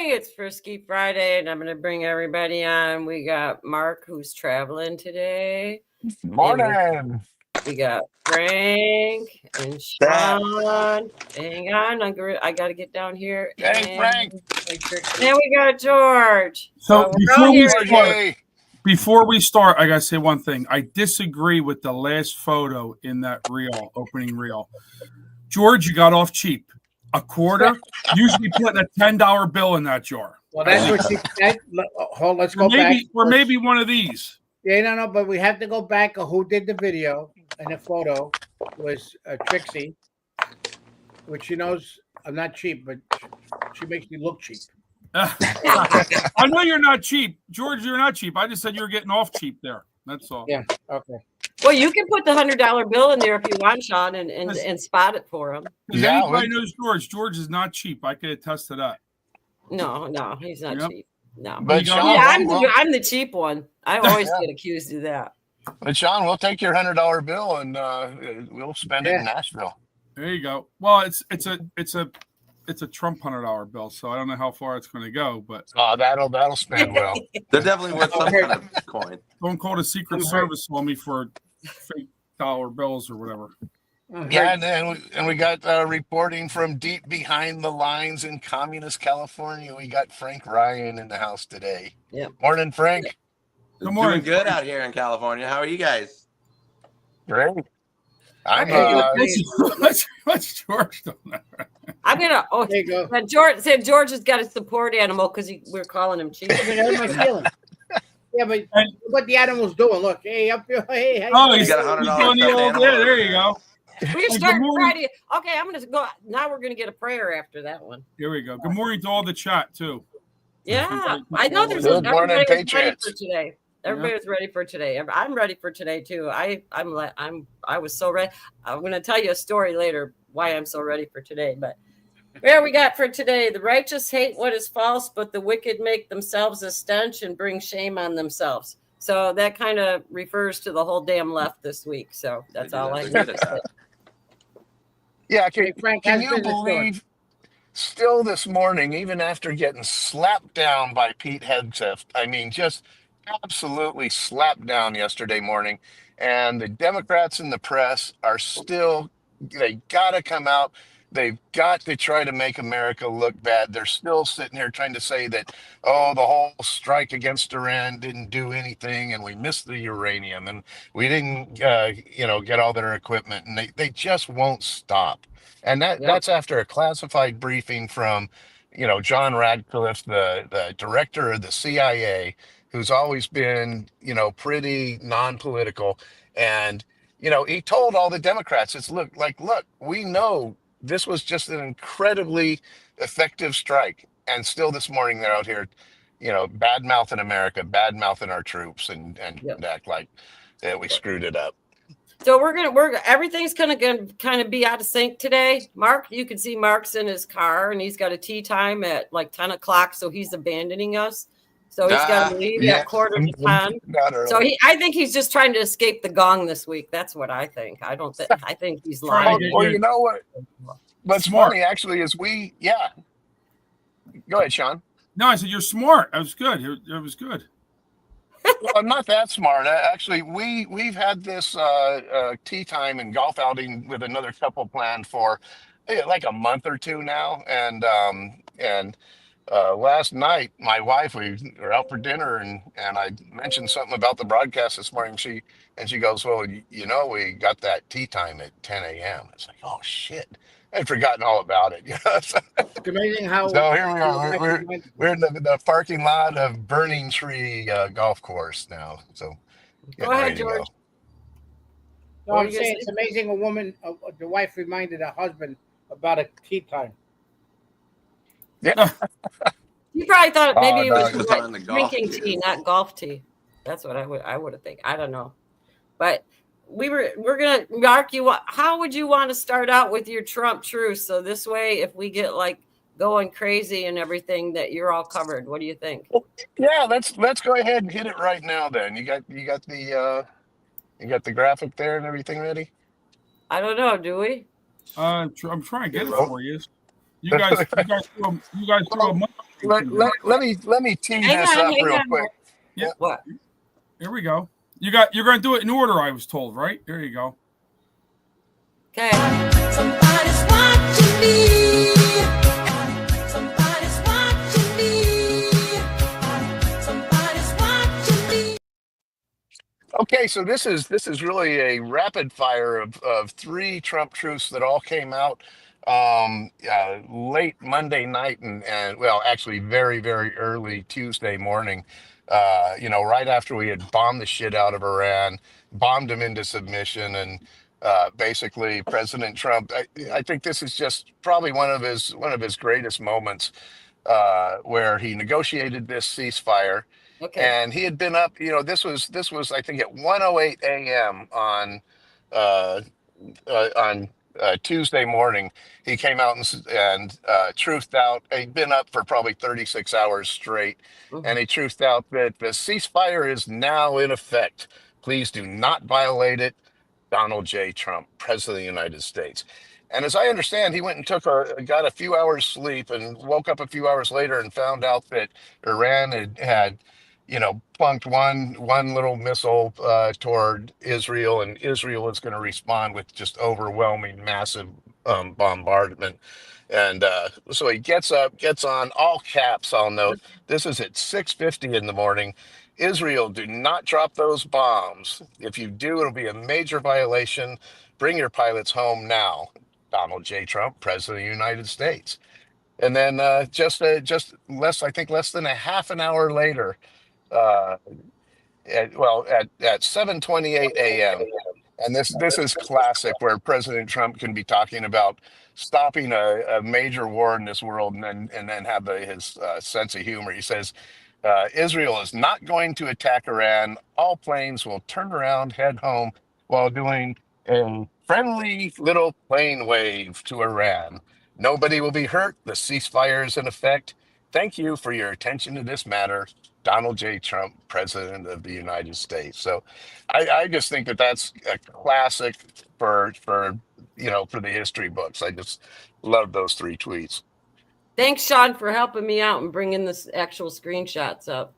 morning. It's Frisky Friday, and I'm going to bring everybody on. We got Mark, who's traveling today. Morning. We got Frank and Sean. Hang on, I got to get down here. Hey, Frank. And we got George. So before we start, I got to say one thing. I disagree with the last photo in that opening reel. George, you got off cheap. A quarter? Usually putting a $10 bill in that jar. Well, that's what she said. Let's go back. Or maybe one of these. Yeah, no, but we have to go back. Who did the video and the photo was Trixie, which she knows I'm not cheap, but she makes me look cheap. I know you're not cheap. George, you're not cheap. I just said you were getting off cheap there. That's all. Yeah, okay. Well, you can put the $100 bill in there if you want, Sean, and spot it for him. Yeah, anybody knows George. George is not cheap. I can attest to that. No, he's not cheap. No, but Sean, I'm the cheap one. I always get accused of that. But Sean, we'll take your $100 bill and we'll spend it in Nashville. There you go. Well, it's a Trump $100 bill, so I don't know how far it's going to go, but that'll spend well. They're definitely worth some kind of coin. Don't call the Secret Service on me for fake dollar bills or whatever. Yeah, and we got reporting from deep behind the lines in communist California. We got Frank Ryan in the house today. Yeah. Morning, Frank. Good morning. Doing good out here in California. How are you guys? Great. I'm What's George doing there? I'm gonna. Oh, there you go. But George said George has got a support animal because we're calling him cheap. Yeah, but what the animal's doing? Look, hey, up here, hey. Oh, he's got $100. Yeah, there you go. We're starting Friday. Okay, I'm gonna go. Now we're gonna get a prayer after that one. Here we go. Good morning to all the chat too. Yeah, I know there's everybody Patriots. Ready for today. Everybody's ready for today. I'm ready for today too. I was so ready. I'm gonna tell you a story later why I'm so ready for today. But where we got for today: the righteous hate what is false, but the wicked make themselves a stench and bring shame on themselves. So that kind of refers to the whole damn left this week. So that's all I got to say. Yeah, can you believe still this morning, even after getting slapped down by Pete Hegseth, I mean, just absolutely slapped down yesterday morning, and the Democrats and the press are still, they got to come out. They've got to try to make America look bad. They're still sitting here trying to say that, the whole strike against Iran didn't do anything, and we missed the uranium, and we didn't, get all their equipment, and they just won't stop. And that's after a classified briefing from, John Radcliffe, the director of the CIA, who's always been, pretty non-political, and he told all the Democrats, look, we know this was just an incredibly effective strike. And still this morning they're out here, bad mouthing America, bad mouthing our troops and act like we screwed it up. So everything's gonna kind of be out of sync today. Mark, you can see Mark's in his car and he's got a tea time at like 10 o'clock. So he's abandoning us. So he's got to leave at 9:45. So I think he's just trying to escape the gong this week. That's what I think. I think he's lying. Well, you know what? What's funny actually is Go ahead, Sean. No, I said you're smart. That was good. It was good. Well, I'm not that smart. Actually, we've had this tea time and golf outing with another couple planned for like a month or two now, and last night, my wife, we were out for dinner, and I mentioned something about the broadcast this morning. She goes, well, we got that tea time at 10 a.m. It's like, oh shit, I'd forgotten all about it. It's amazing how. So here we are. We're in the parking lot of Burning Tree golf course now. So go ahead, George. No, I'm saying it's amazing. A woman, the wife, reminded her husband about a tea time. Yeah. You probably thought maybe it was drinking tea, not golf tea. That's what I would have think. I don't know, but we're gonna Mark. How would you want to start out with your Trump truce? So this way, if we get like going crazy and everything, that you're all covered. What do you think? Yeah, let's go ahead and hit it right now. Then you got the graphic there and everything ready. I don't know. Do we? I'm trying to get it for you. You guys throw a month let me tee Hang this on, up hang real on. quick. Yeah. What? Here we go. You're going to do it in order, I was told, right? There you go. Okay. Somebody's watching me. Somebody's watching me. Somebody's watching me. Okay, so this is really a rapid fire of three Trump truths that all came out late Monday night and well, actually very, very early Tuesday morning. Right after we had bombed the shit out of Iran, bombed them into submission, and basically President Trump. I think this is just probably one of his greatest moments where he negotiated this ceasefire. Okay. And he had been up, this was I think at 1:08 a.m. Uh, on Tuesday morning. He came out and truthed out. He'd been up for probably 36 hours straight, and he truthed out that the ceasefire is now in effect. Please do not violate it. Donald J. Trump, President of the United States. And as I understand, he went and got a few hours sleep and woke up a few hours later and found out that Iran had plunked one little missile toward Israel, and Israel is going to respond with just overwhelming, massive bombardment. And so he gets up, gets on, all caps, I'll note. This is at 6:50 in the morning. Israel, do not drop those bombs. If you do, it'll be a major violation. Bring your pilots home now. Donald J. Trump, President of the United States. And then just less than a half an hour later, uh, at 7:28 a.m. And this is classic, where President Trump can be talking about stopping a major war in this world, and then have his sense of humor. He says, Israel is not going to attack Iran. All planes will turn around, head home, while doing a friendly little plane wave to Iran. Nobody will be hurt. The ceasefire is in effect. Thank you for your attention to this matter. Donald J. Trump, President of the United States. So I just think that that's a classic for the history books. I just love those three tweets. Thanks, Sean, for helping me out and bringing this actual screenshots up.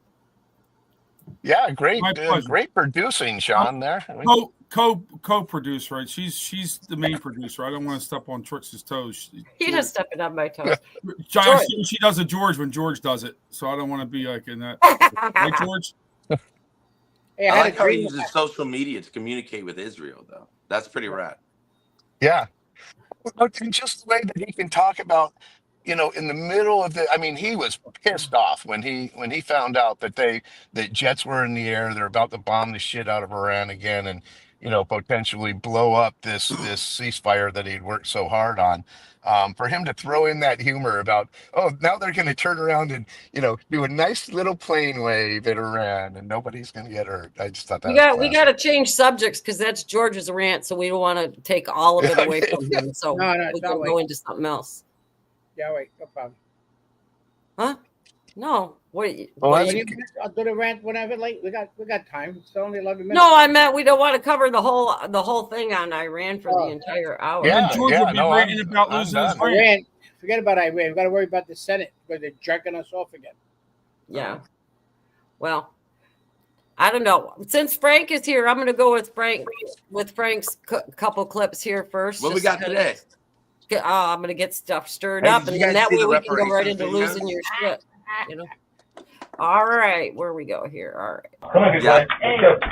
Yeah, great pleasure. producing, Sean, there. Co-producer, right? She's the main producer. I don't want to step on Trix's toes. He just stepping on my toes. She does it George when George does it, so I don't want to be like in that. Right, George? Hey, I like how he uses social media to communicate with Israel, though. That's pretty rad. Yeah. And just the way that he can talk about, in the middle of he was pissed off when he found out that jets were in the air. They're about to bomb the shit out of Iran again, and potentially blow up this ceasefire that he'd worked so hard on. For him to throw in that humor about, oh, now they're going to turn around and do a nice little plane wave at Iran and nobody's going to get hurt. I just thought that we got to change subjects because that's George's rant, so we don't want to take all of it away from him. So we can go into something else. Yeah, wait, no problem. Huh? No. What? I'll do the rant whenever. Late. We got time. It's only 11 minutes. No, I meant we don't want to cover the whole thing on Iran for the entire hour. Yeah, George will be ranting about losing his rant. Forget about Iran. We got to worry about the Senate because they're jerking us off again. Yeah. Well, I don't know. Since Frank is here, I'm going to go with Frank's couple clips here first. What we got today? I'm going to get stuff stirred up, and then that way we can go right into losing your shit. All right, where we go here. All right. Come on, good guy. Hey, let's go.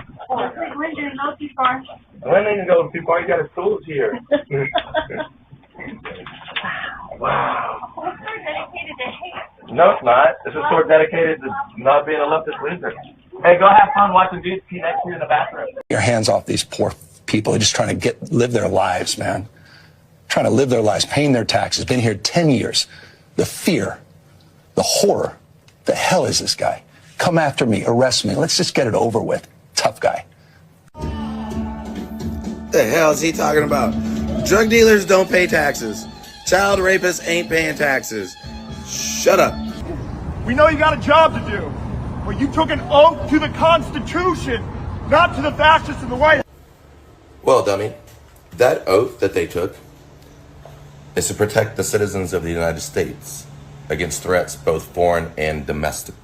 When didn't go too far. When didn't go too far? You got his tools here. Wow. Well, it's dedicated to hate. No, it's not. This is sort of dedicated to not being a leftist loser. Hey, go have fun watching dudes pee next to you in the bathroom. Your hands off these poor people. They're just trying to live their lives, man. Trying to live their lives, paying their taxes. Been here 10 years. The fear, the horror. The hell is this guy? Come after me, arrest me. Let's just get it over with. Tough guy. The hell is he talking about? Drug dealers don't pay taxes. Child rapists ain't paying taxes. Shut up. We know you got a job to do, but you took an oath to the Constitution, not to the fascists in the White House. Well, dummy, that oath that they took is to protect the citizens of the United States against threats, both foreign and domestic.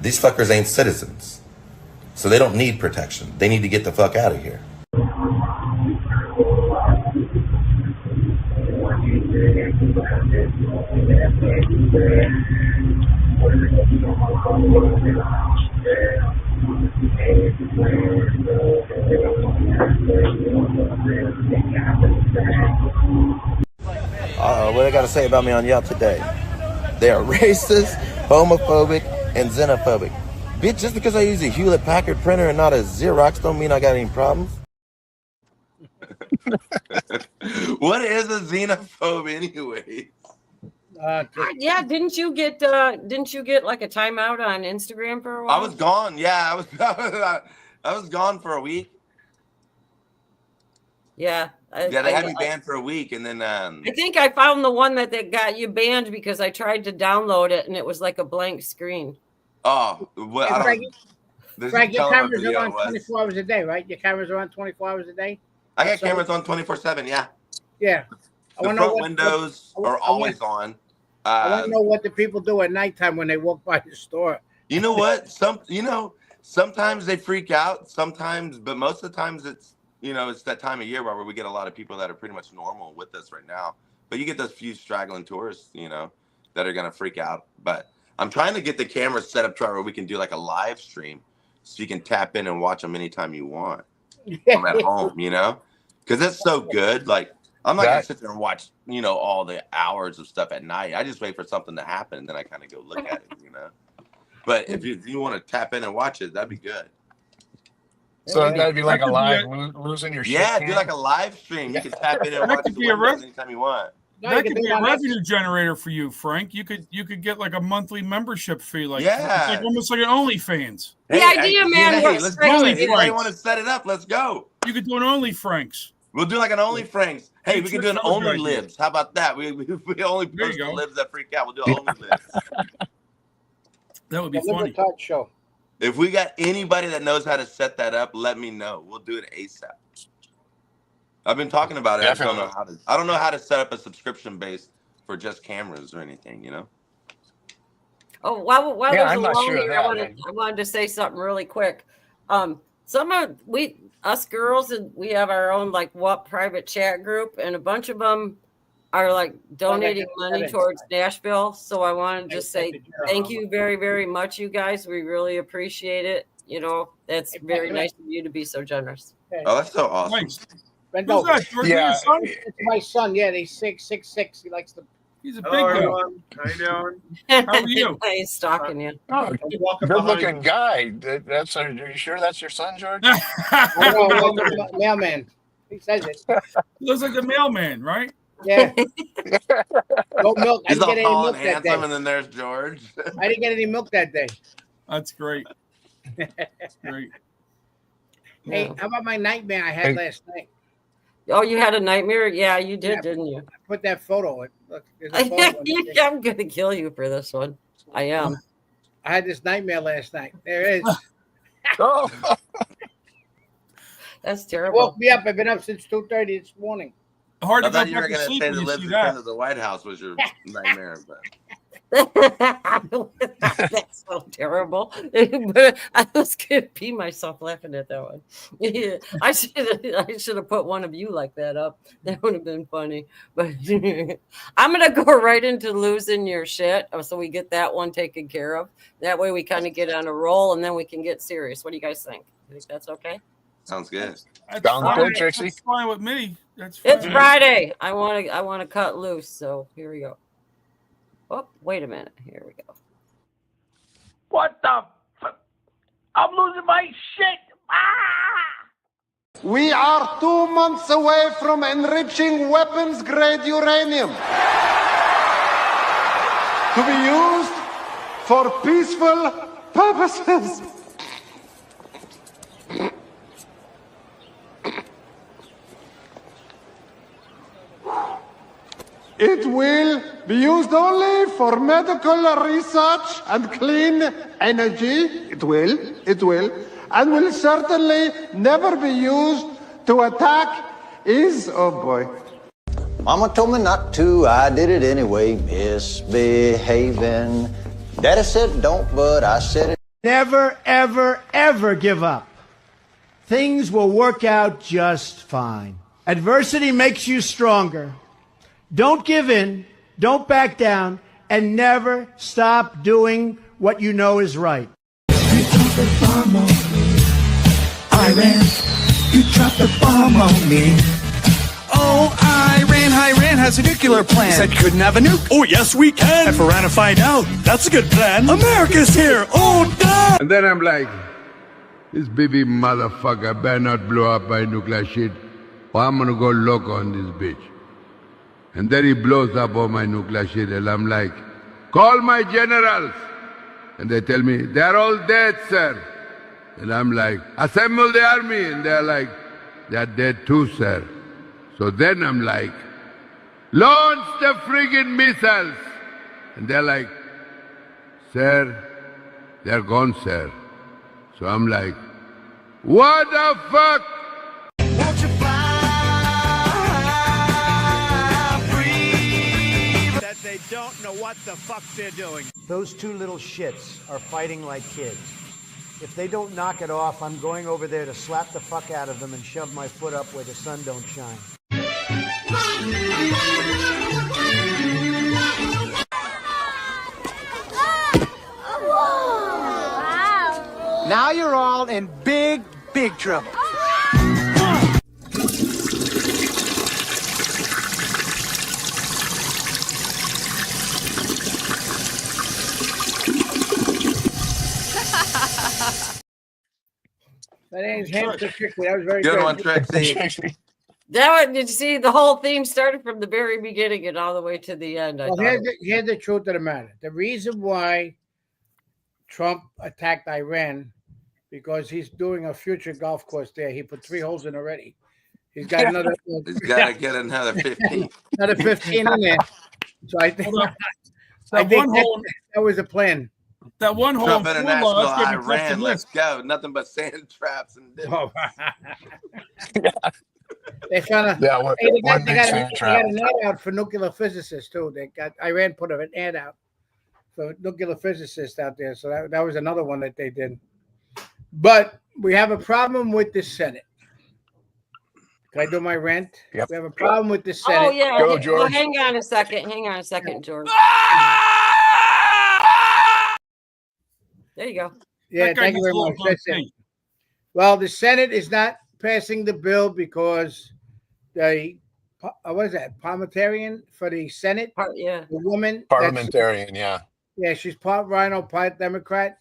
These fuckers ain't citizens, so they don't need protection. They need to get the fuck out of here. What I gotta say about me on Yelp today? They are racist, homophobic, and xenophobic. Bitch, just because I use a Hewlett Packard printer and not a Xerox don't mean I got any problems. What is a xenophobe anyway? Yeah, didn't you get like a timeout on Instagram for a while? I was gone. Yeah, I was gone for a week. Yeah. They had me banned for a week, and then I think I found the one that got you banned because I tried to download it and it was like a blank screen. Oh, well, I don't. Frank, your cameras are on 24 hours a day, right? Your cameras are on 24 hours a day. I got cameras on 24/7. Yeah. Yeah. The front windows are always on. I want to know what the people do at nighttime when they walk by the store. You know what? Sometimes they freak out. Sometimes, but most of the times it's that time of year where we get a lot of people that are pretty much normal with us right now. But you get those few straggling tourists, that are gonna freak out. But I'm trying to get the camera set up to where we can do like a live stream, so you can tap in and watch them anytime you want from at home. Because it's so good. Like I'm not gonna sit there and watch, all the hours of stuff at night. I just wait for something to happen and then I kind of go look at it, But if you want to tap in and watch it, that'd be good. So that'd be like a live losing your shit. Yeah, do like a live stream. You can tap in and watch it anytime you want. That could be a revenue generator for you, Frank. You could get like a monthly membership fee, it's like almost like an OnlyFans. The idea, man. Let's do it. Anybody want to set it up? Let's go. You could do an Only Franks. We'll do like an Only Franks. Hey, we can do an Only Libs. How about that? We only post the libs that freak out. We'll do Only Libs. That would be funny. Talk show. If we got anybody that knows how to set that up, let me know. We'll do it ASAP. I've been talking about it. I don't know how to set up a subscription base for just cameras or anything, Oh, while I'm not sure of that, I wanted to say something really quick. Some of us girls, and we have our own private chat group, and a bunch of them are donating money towards Nashville. So I wanted to just say thank you very, very much, you guys. We really appreciate it. That's very nice of you to be so generous. Oh, that's so awesome. Nice. Who's that, George? Yeah. It's my son. Yeah, he's 6'6". He likes to. He's a big guy. How you doing? How are you? He's stalking you. Oh, good-looking guy. Are you sure that's your son, George? Mailman. He says it. Looks like the mailman, right? Yeah. No milk. I He's didn't all get any tall milk and that day. handsome, and then there's George. I didn't get any milk that day. That's great. Great. Hey, how about my nightmare I had last night? Oh, you had a nightmare? Yeah, you did, didn't you? I put that photo in. Look, there's a photo I'm going to kill you for this one. I am. I had this nightmare last night. There it is. Oh. That's terrible. Woke me up. I've been up since 2:30 this morning. Hard I to go thought you were back to going to sleep say when the you libs see in that. front of the White House was your nightmare. But That's so terrible. But I was going to pee myself laughing at that one. Yeah, I should have put one of you like that up. That would have been funny. But I'm going to go right into losing your shit, so we get that one taken care of. That way we kind of get on a roll, and then we can get serious. What do you guys think? You think that's okay? sounds good. Sounds good, Trixie. That's fine with me. That's fine. It's Friday. I want to cut loose. So here we go. Oh, wait a minute. Here we go. What the? I'm losing my shit. Ah! We are 2 months away from enriching weapons-grade uranium to be used for peaceful purposes. It will be used only for medical research and clean energy. It will, and will certainly never be used to attack oh boy. Mama told me not to, I did it anyway, misbehaving. Daddy said don't, but I said it. Never, ever, ever give up. Things will work out just fine. Adversity makes you stronger. Don't give in, don't back down, and never stop doing what you know is right. You dropped the bomb on me. Iran, you dropped the bomb on me. Oh, Iran has a nuclear plan. Said couldn't have a nuke. Oh, yes, we can. If Iran to find out, that's a good plan. America's here. Oh, damn. And then I'm like, this baby motherfucker better not blow up by nuclear shit, or I'm gonna go loco on this bitch. And then he blows up all my nuclear shit, and I'm like, call my generals. And they tell me, they're all dead, sir. And I'm like, assemble the army. And they're like, they're dead too, sir. So then I'm like, launch the friggin' missiles. And they're like, sir, they're gone, sir. So I'm like, what the fuck? Won't you fly free? That they don't know what the fuck they're doing. Those two little shits are fighting like kids. If they don't knock it off, I'm going over there to slap the fuck out of them and shove my foot up where the sun don't shine. Now you're all in big, big trouble. That ain't hamster Trixie. That was very Good good. one, Trixie. That one, did you see the whole theme started from the very beginning and all the way to the end? Well, here's the truth of the matter. The reason why Trump attacked Iran, because he's doing a future golf course there. He put 3 holes in already. He's got another. He's got to get another 15. Another 15 in there. So I think, that was the plan. That one hole Trump in Fort International, Lauderdale, that's gonna be Iran, tough to let's miss. go. Nothing but sand traps and Oh. They found a. Yeah, Hey, they one got, big they sand got trap. an ad out for nuclear physicists too. They got Iran put an ad out for nuclear physicists out there. So that was another one that they did. But we have a problem with the Senate. Can I do my rant? Yep. We have a problem with the Senate. Oh yeah. Go, Well, George. hang on a second. Hang on a second, George. There you go. Yeah, That guy thank you just very blew much. up on That's it. tape. Well, the Senate is not passing the bill because the what is that parliamentarian for the Senate, Yeah. the woman Parliamentarian, yeah. Yeah, she's part Rhino, part Democrat.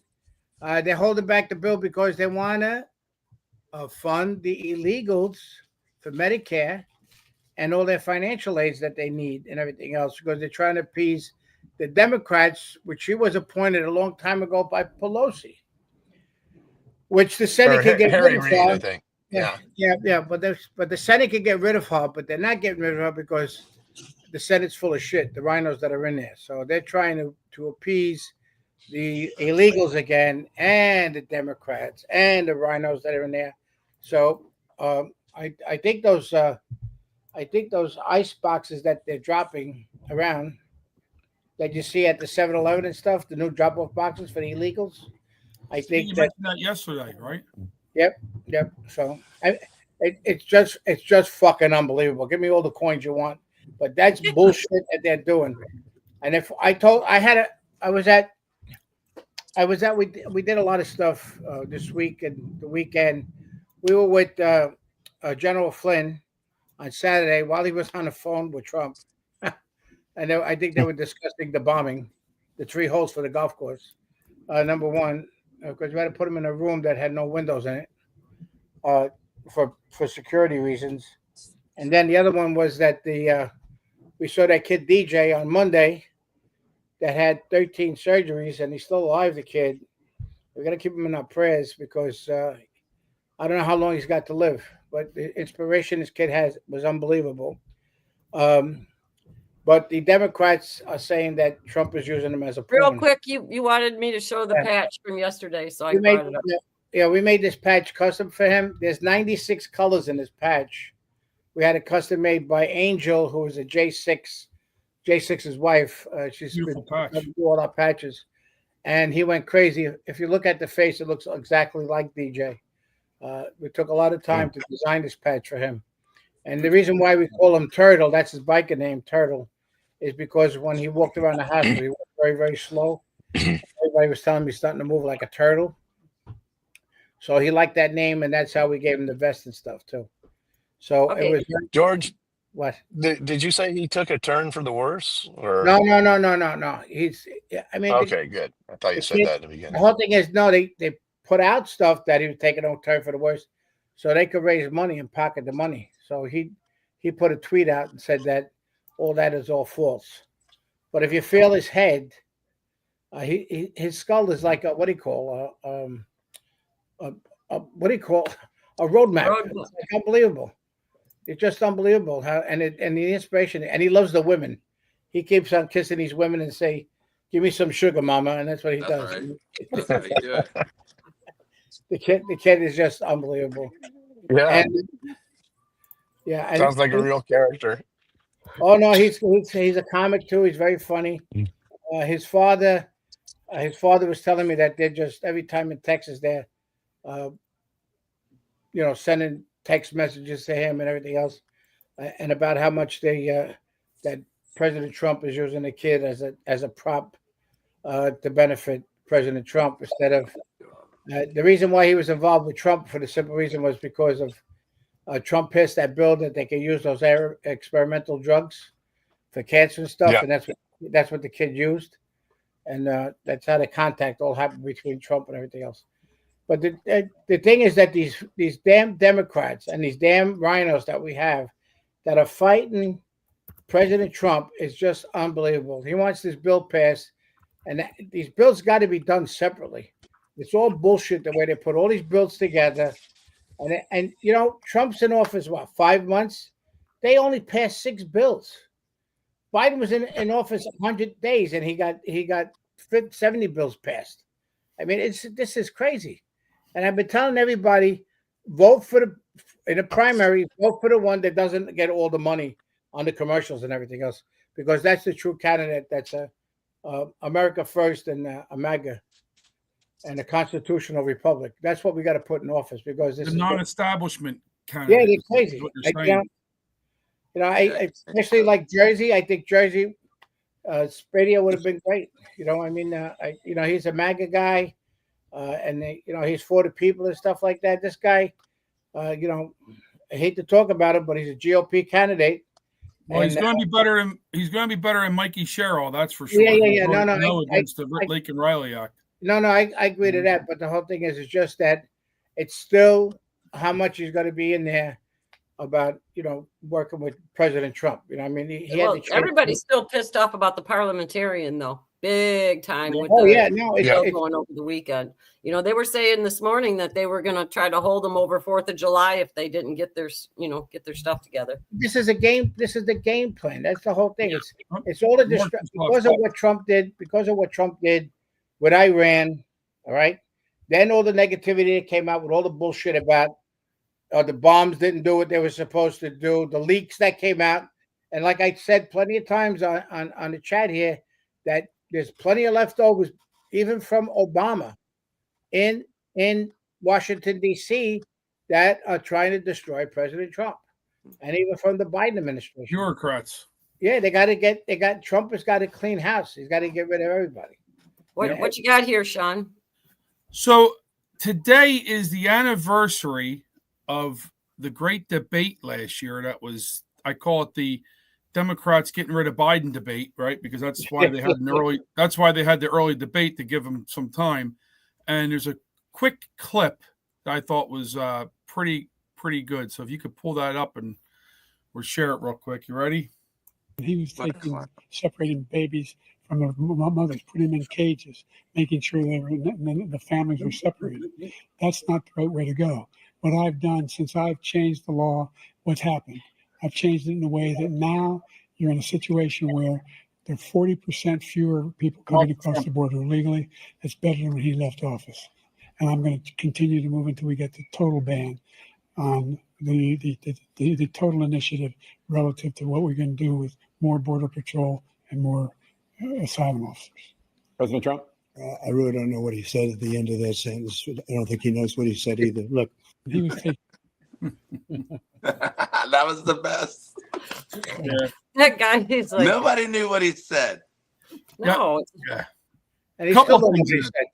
They're holding back the bill because they want to fund the illegals for Medicare and all their financial aids that they need and everything else, because they're trying to appease the Democrats, which she was appointed a long time ago by Pelosi, which the Senate Or can get Harry rid of Reid, her. I think. Yeah. But the Senate can get rid of her, but they're not getting rid of her because the Senate's full of shit, the rhinos that are in there. So they're trying to appease the illegals again and the Democrats and the rhinos that are in there. So I think those ice boxes that they're dropping around that you see at the 7-Eleven and stuff, the new drop-off boxes for the illegals. I think You that mentioned that yesterday, right? Yep. So it's just fucking unbelievable. Give me all the coins you want, but that's bullshit that they're doing. And if I we did a lot of stuff this week and the weekend. We were with General Flynn on Saturday while he was on the phone with Trump, and I think they were discussing the bombing, the 3 holes for the golf course. Number one, because we had to put him in a room that had no windows in it for security reasons. And then the other one was that we saw that kid DJ on Monday that had 13 surgeries, and he's still alive, the kid. We're going to keep him in our prayers because I don't know how long he's got to live, but the inspiration this kid was unbelievable. But the Democrats are saying that Trump is using him as a pawn. Real quick, you wanted me to show the patch from yesterday, so I brought it up. We made this patch custom for him. There's 96 colors in this patch. We had it custom made by Angel, who was a J6's wife. She's Beautiful patch. do all our patches, and he went crazy. If you look at the face, it looks exactly like DJ. We took a lot of time to design this patch for him, and the reason why we call him Turtle, that's his biker name, Turtle, is because when he walked around the hospital, he walked very, very slow. Everybody was telling me he's starting to move like a turtle. So he liked that name, and that's how we gave him the vest and stuff too. So Okay. it was George, what? did you say he took a turn for the worse? Or No. He's. I mean, okay, good. I thought you said that at the the beginning. whole thing is no. They put out stuff that he was taking a turn for the worse, so they could raise money and pocket the money. So he put a tweet out and said that all that is all false. But if you feel his head, his skull is like a, what do you call a roadmap. It's like unbelievable. It's just unbelievable how and the inspiration, and he loves the women. He keeps on kissing these women and say, "Give me some sugar, mama," and that's what he does. Right. That's how you do it. The kid is just unbelievable. Yeah, And sounds like a real character. Oh no, he's a comic too. He's very funny. His father was telling me that they're just every time in Texas they're, sending text messages to him and everything else, and about how much that President Trump is using the kid as a prop to benefit President Trump instead of the reason why he was involved with Trump for the simple reason was because of Trump passed that bill that they can use those experimental drugs for cancer and stuff, and that's what the kid used, and that's how the contact all happened between Trump and everything else. But the thing is that these damn Democrats and these damn rhinos that we have that are fighting President Trump is just unbelievable. He wants this bill passed, and these bills got to be done separately. It's all bullshit the way they put all these bills together. And Trump's in office, 5 months? They only passed 6 bills. Biden was in office 100 days, and he got 70 bills passed. I mean, this is crazy. And I've been telling everybody, in the primary, vote for the one that doesn't get all the money on the commercials and everything else, because that's the true candidate. That's America first and a MAGA and a constitutional republic. That's what we got to put in office, because this the is non-establishment candidate. Yeah, they're crazy. I especially like Jersey. I think Jersey, Spadio would have been great. He's a MAGA guy, and he's for the people and stuff like that. This guy, I hate to talk about him, but he's a GOP candidate. Well, he's going to be better than Mikey Sherrill, that's for sure. Yeah. Against the Lincoln Riley Act. No, I agree to that. But the whole thing is just that it's still how much he's going to be in there about, working with President Trump. Everybody's still pissed off about the parliamentarian, though. Big time. With going over the weekend. They were saying this morning that they were going to try to hold them over 4th of July if they didn't get their stuff together. This is a game. This is the game plan. That's the whole thing. It's all because of what Trump did. Because of what Trump did with Iran. All right. Then all the negativity that came out with all the bullshit about the bombs didn't do what they were supposed to do. The leaks that came out, and like I said plenty of times on the chat here, that there's plenty of leftovers, even from Obama, in Washington D.C. that are trying to destroy President Trump, and even from the Biden administration. Bureaucrats. Yeah, Trump has got to clean house. He's got to get rid of everybody. What you got here, Sean? So today is the anniversary of the great debate last year. That was, I call it the Democrats getting rid of Biden debate, right? Because that's why they had the early debate to give them some time. And there's a quick clip that I thought was pretty good. So if you could pull that up and we'll share it real quick. You ready? He was separating babies from their mothers, putting them in cages, making sure the families were separated. That's not the right way to go. What I've done since I've changed the law, what's happened? I've changed it in a way that now you're in a situation where there are 40% fewer people coming across the border illegally. It's better than when he left office. And I'm going to continue to move until we get the total ban on the total initiative relative to what we're going to do with more border patrol and more asylum officers. President Trump? I really don't know what he said at the end of that sentence. I don't think he knows what he said either. Look, he was taking. That was the best. Yeah. That guy, he's like, nobody knew what he said. No. Yeah. And he Couple still don't know things what he in it. said.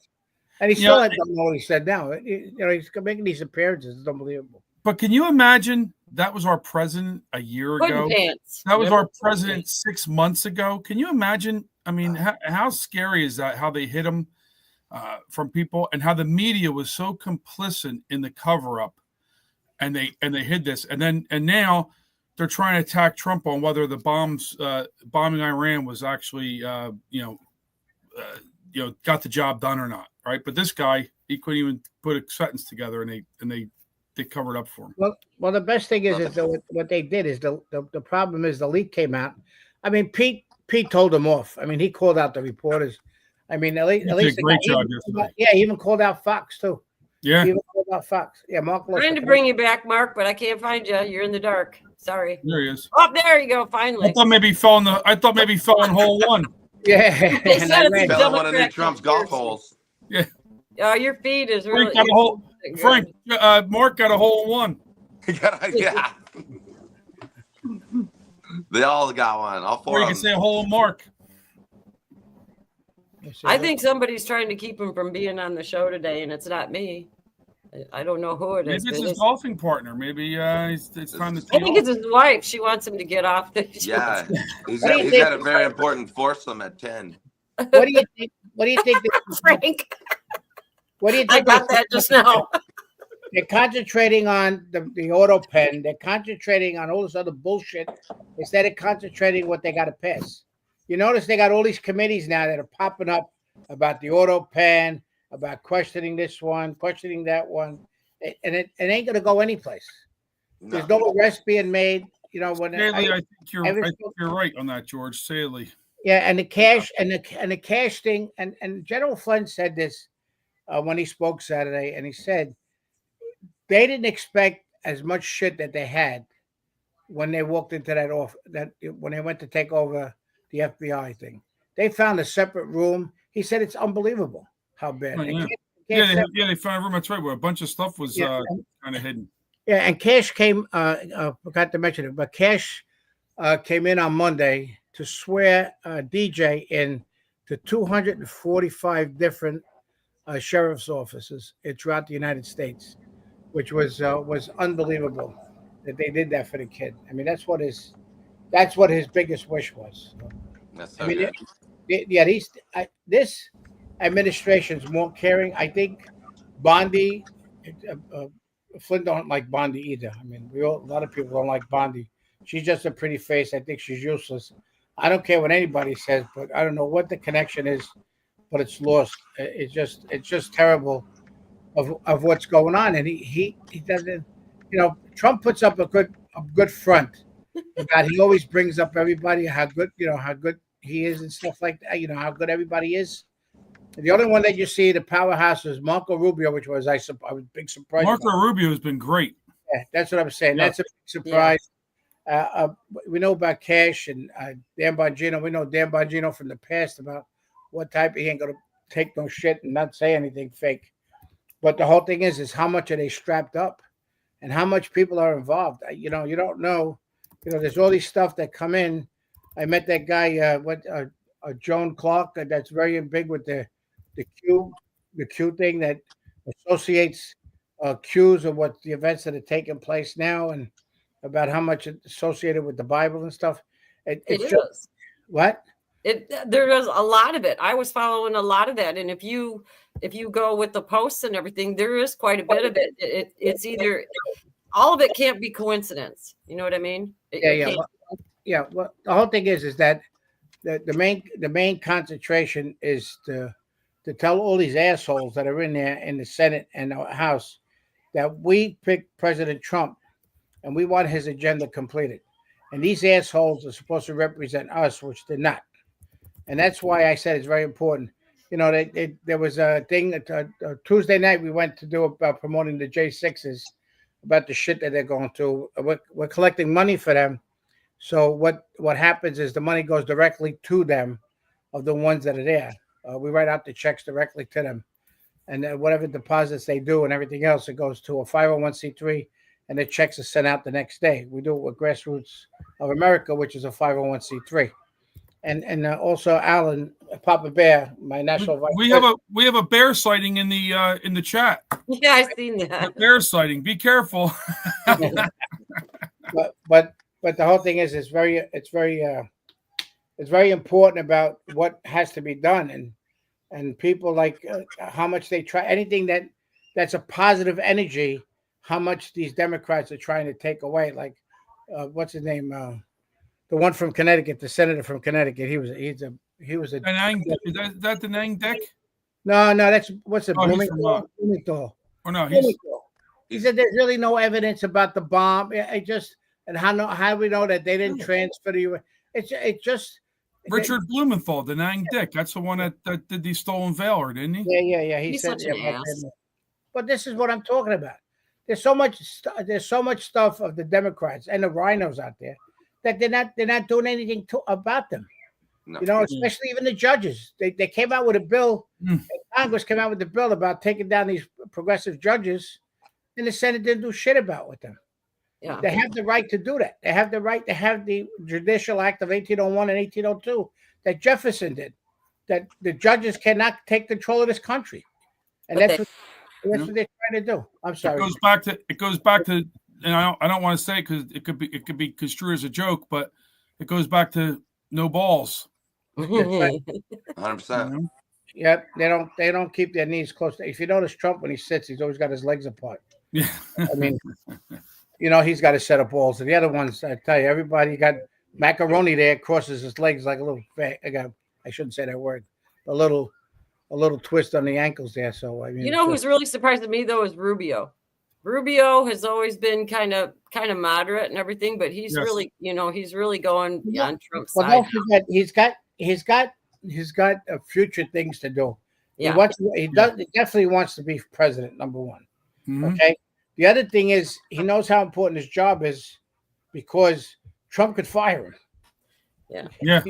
And he still Yeah. don't know what he said now. He's making these appearances. It's unbelievable. But can you imagine that was our president a year ago? Pants. That was Never our president 6 months ago. Can you imagine? I mean, how scary is that? How they hit him from people, and how the media was so complicit in the cover up, and they hid this, and now they're trying to attack Trump on whether the bombing Iran was actually got the job done or not, right? But this guy, he couldn't even put a sentence together, and they covered up for him. Well, the best thing is what they did is the problem is the leak came out. I mean, Pete told them off. I mean, he called out the reporters. I mean, at least did a great job yesterday. Yeah, he even called out Fox too. Yeah, he even called out Fox. Yeah, Mark. Trying to bring you back, Mark, but I can't find you. You're in the dark. Sorry. There he is. Oh, there you go. Finally. I thought maybe he fell in hole one. Yeah, They said it's a Fell in one of Democrat Trump's golf holes. Yeah. Your feed is really. Mark got a hole in one. Yeah. They all got one. All four Or you of can them. say a hole in Mark. I think somebody's trying to keep him from being on the show today, and it's not me. I don't know who it is. Maybe it's but his golfing partner. Maybe it's time to. I think it's his wife. She wants him to get off the show. Yeah, he's got a very important foursome at 10. What do you think? What do you think, Frank? What do you think? I got that just now. They're concentrating on the auto pen. They're concentrating on all this other bullshit instead of concentrating what they got to pass. You notice they got all these committees now that are popping up about the auto pen, about questioning this one, questioning that one, and it ain't going to go anyplace. There's no arrest being made. You know, when Sadly, I think you're right on that, George. Sadly. Yeah, and the cash and the cash thing, and General Flynn said this when he spoke Saturday, and he said they didn't expect as much shit that they had when they walked into that office. That when they went to take over the FBI thing, they found a separate room. He said it's unbelievable how bad. Oh, they found a room. That's right, where a bunch of stuff was kind of hidden. Yeah, and Cash came. Forgot to mention it, but Cash came in on Monday to swear DJ in to 245 different sheriff's offices throughout the United States, which was unbelievable that they did that for the kid. I mean, that's what his biggest wish was. That's so good. This administration's more caring. I think Bondi, Flynn don't like Bondi either. I mean, a lot of people don't like Bondi. She's just a pretty face. I think she's useless. I don't care what anybody says, but I don't know what the connection is, but it's lost. It's just terrible of what's going on. And he doesn't, Trump puts up a good front about, he always brings up everybody, how good he is and stuff like that, how good everybody is. The only one that you see, the powerhouse, is Marco Rubio, which was I was a big surprise. Marco Rubio has been great. Yeah, that's what I'm saying. Yeah. That's a big surprise. Yeah. We know about Cash and Dan Bongino. We know Dan Bongino from the past about what type he ain't gonna take no shit and not say anything fake. But the whole thing is how much are they strapped up, and how much people are involved. You don't know. There's all these stuff that come in. I met that guy, Joan Clark, that's very big with the Q thing that associates Q's of what the events that are taking place now, and about how much it's associated with the Bible and stuff. It's just what? There is a lot of it. I was following a lot of that, and if you go with the posts and everything, there is quite a bit of it. It's either all of it can't be coincidence. You know what I mean? Yeah. Well, the whole thing is that the main concentration is to tell all these assholes that are in there in the Senate and the House that we picked President Trump and we want his agenda completed. And these assholes are supposed to represent us, which they're not. And that's why I said it's very important. There was a thing that Tuesday night we went to do about promoting the J6s about the shit that they're going through. We're collecting money for them. So what happens is the money goes directly to them, of the ones that are there. We write out the checks directly to them, and then whatever deposits they do and everything else, it goes to a 501c3, and the checks are sent out the next day. We do it with Grassroots of America, which is a 501c3. And also Alan, Papa Bear, my national vice president. We have a bear sighting in the chat. Yeah, I've seen that. A bear sighting. Be careful. but the whole thing is it's very important about what has to be done, and people like how much they try anything that's a positive energy, how much these Democrats are trying to take away. Like what's his name? The one from Connecticut, the senator from Connecticut. He was a Is that the Nang Dick? No, that's what's it? Blumenthal. Oh no, he said there's really no evidence about the bomb. It just, and how do we know that they didn't transfer to you? It's just Richard Blumenthal, the Nang Dick. That's the one that did the stolen valor, didn't he? Yeah. He's such an ass. But this is what I'm talking about. There's so much stuff of the Democrats and the rhinos out there that they're not doing anything about them. No. You know, especially even the judges. They came out with a bill. Congress came out with a bill about taking down these progressive judges, and the Senate didn't do shit about with them. Yeah. They have the right to do that. They have the right to have the Judicial Act of 1801 and 1802 that Jefferson did, that the judges cannot take control of this country. And that's what they're trying to do. I'm sorry. It goes back to, and I don't want to say because it could be construed as a joke, but it goes back to no balls. 100%. Yep, they don't keep their knees close. If you notice Trump when he sits, he's always got his legs apart. Yeah, I mean, you know, he's got a set of balls. And the other ones, I tell you, everybody got macaroni there, crosses his legs like a little. I shouldn't say that word. A little twist on the ankles there. So I mean, you know who's really surprised me though is Rubio. Rubio has always been kind of moderate and everything, but he's really, he's really going on Trump's side. Don't forget, he's got future things to do. Yeah. He definitely wants to be president, number one. Mm-hmm. Okay. The other thing is he knows how important his job is because Trump could fire him. Yeah.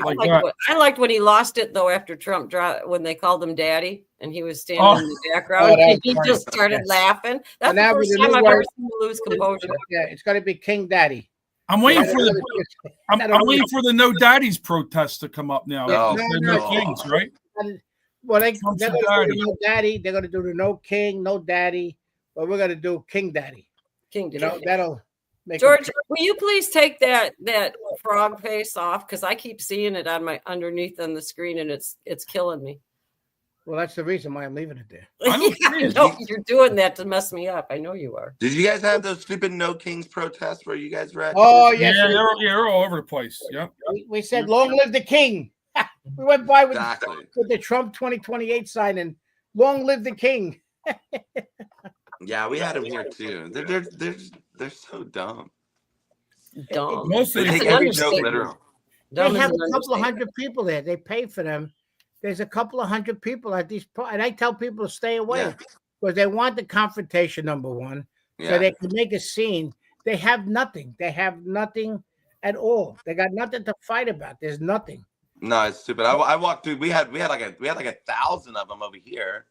I liked when he lost it though after Trump dropped, when they called him Daddy and he was standing in the background and he just started laughing. That's the first time I've ever seen him lose composure. Yeah, it's got to be King Daddy. I'm waiting for the No Daddies protest to come up now. No Kings, right? Well, they're going to do No Daddy. They're going to do the No King, No Daddy, but we're going to do King Daddy. That'll make George. Will you please take that frog face off because I keep seeing it on my underneath on the screen and it's killing me. Well, that's the reason why I'm leaving it there. I know you're doing that to mess me up. I know you are. Did you guys have those stupid No Kings protests where you guys read? Oh, yes. Yeah, they're all over the place. Yeah. We said, long live the king. We went by with the Trump 2028 sign and long live the king. Yeah, we had them here too. They're so dumb. Dumb. They take every joke literal. They have a couple of hundred people there. They pay for them. There's a couple of hundred people at these, and I tell people to stay away because they want the confrontation, number one, so they can make a scene. They have nothing. They have nothing at all. They got nothing to fight about. There's nothing. No, it's stupid. I walked through. We had like 1,000 of them over here.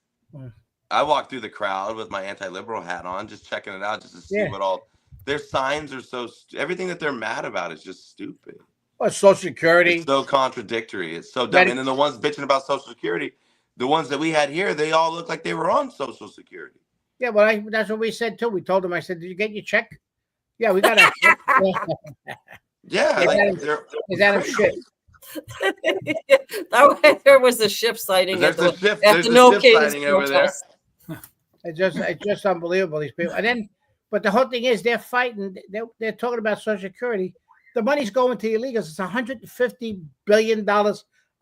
I walked through the crowd with my anti-liberal hat on, just checking it out, just to see what all their signs are. Everything that they're mad about is just stupid. Social Security. It's so contradictory. It's so dumb. And then the ones bitching about Social Security, the ones that we had here, they all look like they were on Social Security. Yeah, well, that's what we said too. We told them, I said, did you get your check? Yeah, we got a Is that a shit? That way there was a Schiff sighting at the No Kings protest. It's just unbelievable, these people. And then, but the whole thing is they're fighting. They're talking about Social Security. The money's going to illegals. It's $150 billion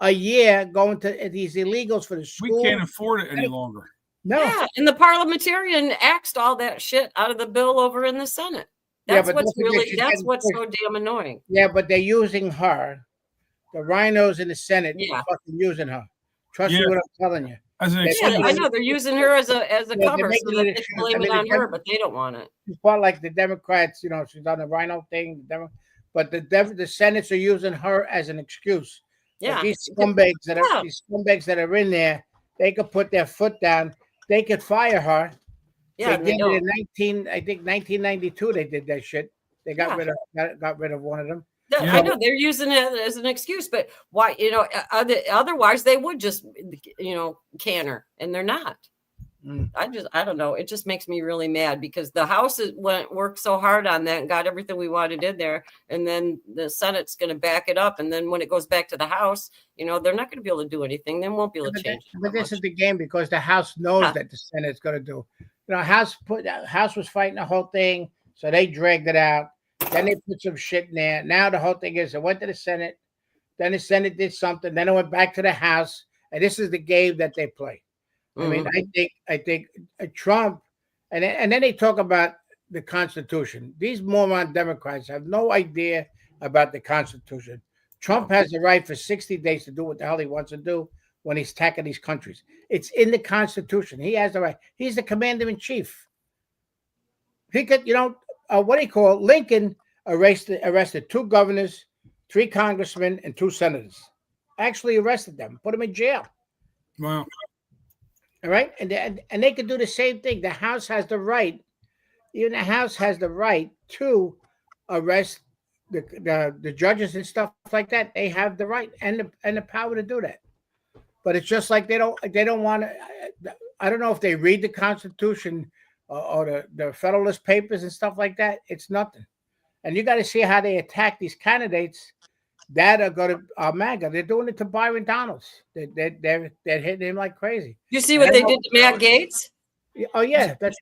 a year going to these illegals for the school. We can't afford it any longer. No. Yeah, and the parliamentarian axed all that shit out of the bill over in the Senate. That's what's so damn annoying. Yeah, but they're using her. The rhinos in the Senate are fucking using her. Trust me what I'm telling you. As an Yeah, excuse. I know they're using her as a cover, so that they can blame and it then on her, but they don't want it. She's part like the Democrats, you know, she's on the Rhino thing, but the Senates are using her as an excuse. Yeah. But these scumbags that are in there, they could put their foot down. They could fire her. Yeah, they did don't. it in 1992. They did that shit. They got rid of one of them. I know they're using it as an excuse, but why? You know, otherwise they would just, you know, can her, and they're not. I don't know. It just makes me really mad because the House worked so hard on that and got everything we wanted in there, and then the Senate's going to back it up, and then when it goes back to the House, you know, they're not going to be able to do anything. They won't be able to change. But this is the game because the House knows that the Senate's going to do. You know, House was fighting the whole thing, so they dragged it out. Then they put some shit in there. Now the whole thing is it went to the Senate. Then the Senate did something. Then it went back to the House. And this is the game that they play. I mean, I think Trump, and then they talk about the Constitution. These moron Democrats have no idea about the Constitution. Trump has the right for 60 days to do what the hell he wants to do when he's attacking these countries. It's in the Constitution. He has the right. He's the commander in chief. He could, you know, what do you call it? Lincoln arrested 2 governors, 3 congressmen, and 2 senators. Actually arrested them, put them in jail. Wow. All right, and they could do the same thing. The House has the right. Even the House has the right to arrest the judges and stuff like that. They have the right and the power to do that. But it's just like they don't want to. I don't know if they read the Constitution or the Federalist Papers and stuff like that. It's nothing. And you got to see how they attack these candidates that are going to MAGA. They're doing it to Byron Donalds. They're hitting him like crazy. You see what they did to Matt Gaetz? Oh yeah, that's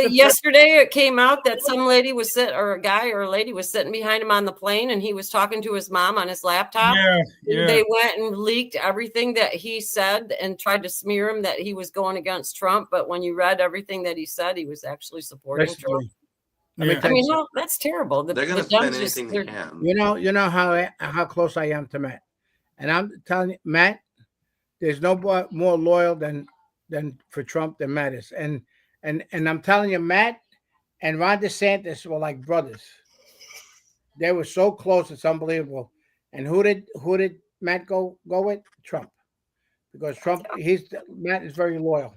yesterday it came out that some lady was sitting, or a guy or a lady was sitting behind him on the plane, and he was talking to his mom on his laptop. Yeah. They went and leaked everything that he said and tried to smear him that he was going against Trump. But when you read everything that he said, he was actually supporting Trump. I mean, no, that's terrible. They're going to spend anything they can. You know how close I am to Matt, and I'm telling you, Matt, there's no more loyal than for Trump than Matt is, and I'm telling you, Matt and Ron DeSantis were like brothers. They were so close; it's unbelievable. And who did Matt go with? Trump, because Matt is very loyal,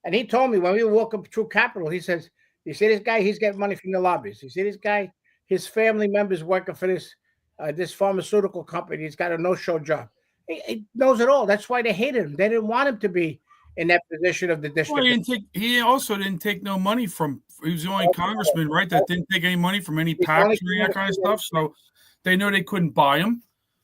and he told me when we were walking through Capitol, he says, "You see this guy? He's getting money from the lobbyists. You see this guy? His family members working for this pharmaceutical company. He's got a no-show job. He knows it all. That's why they hated him. They didn't want him to be in that position of the district." Well, he also didn't take no money from. He was the only congressman, right, that didn't take any money from any PACs or any that kind of stuff. So they know they couldn't buy him.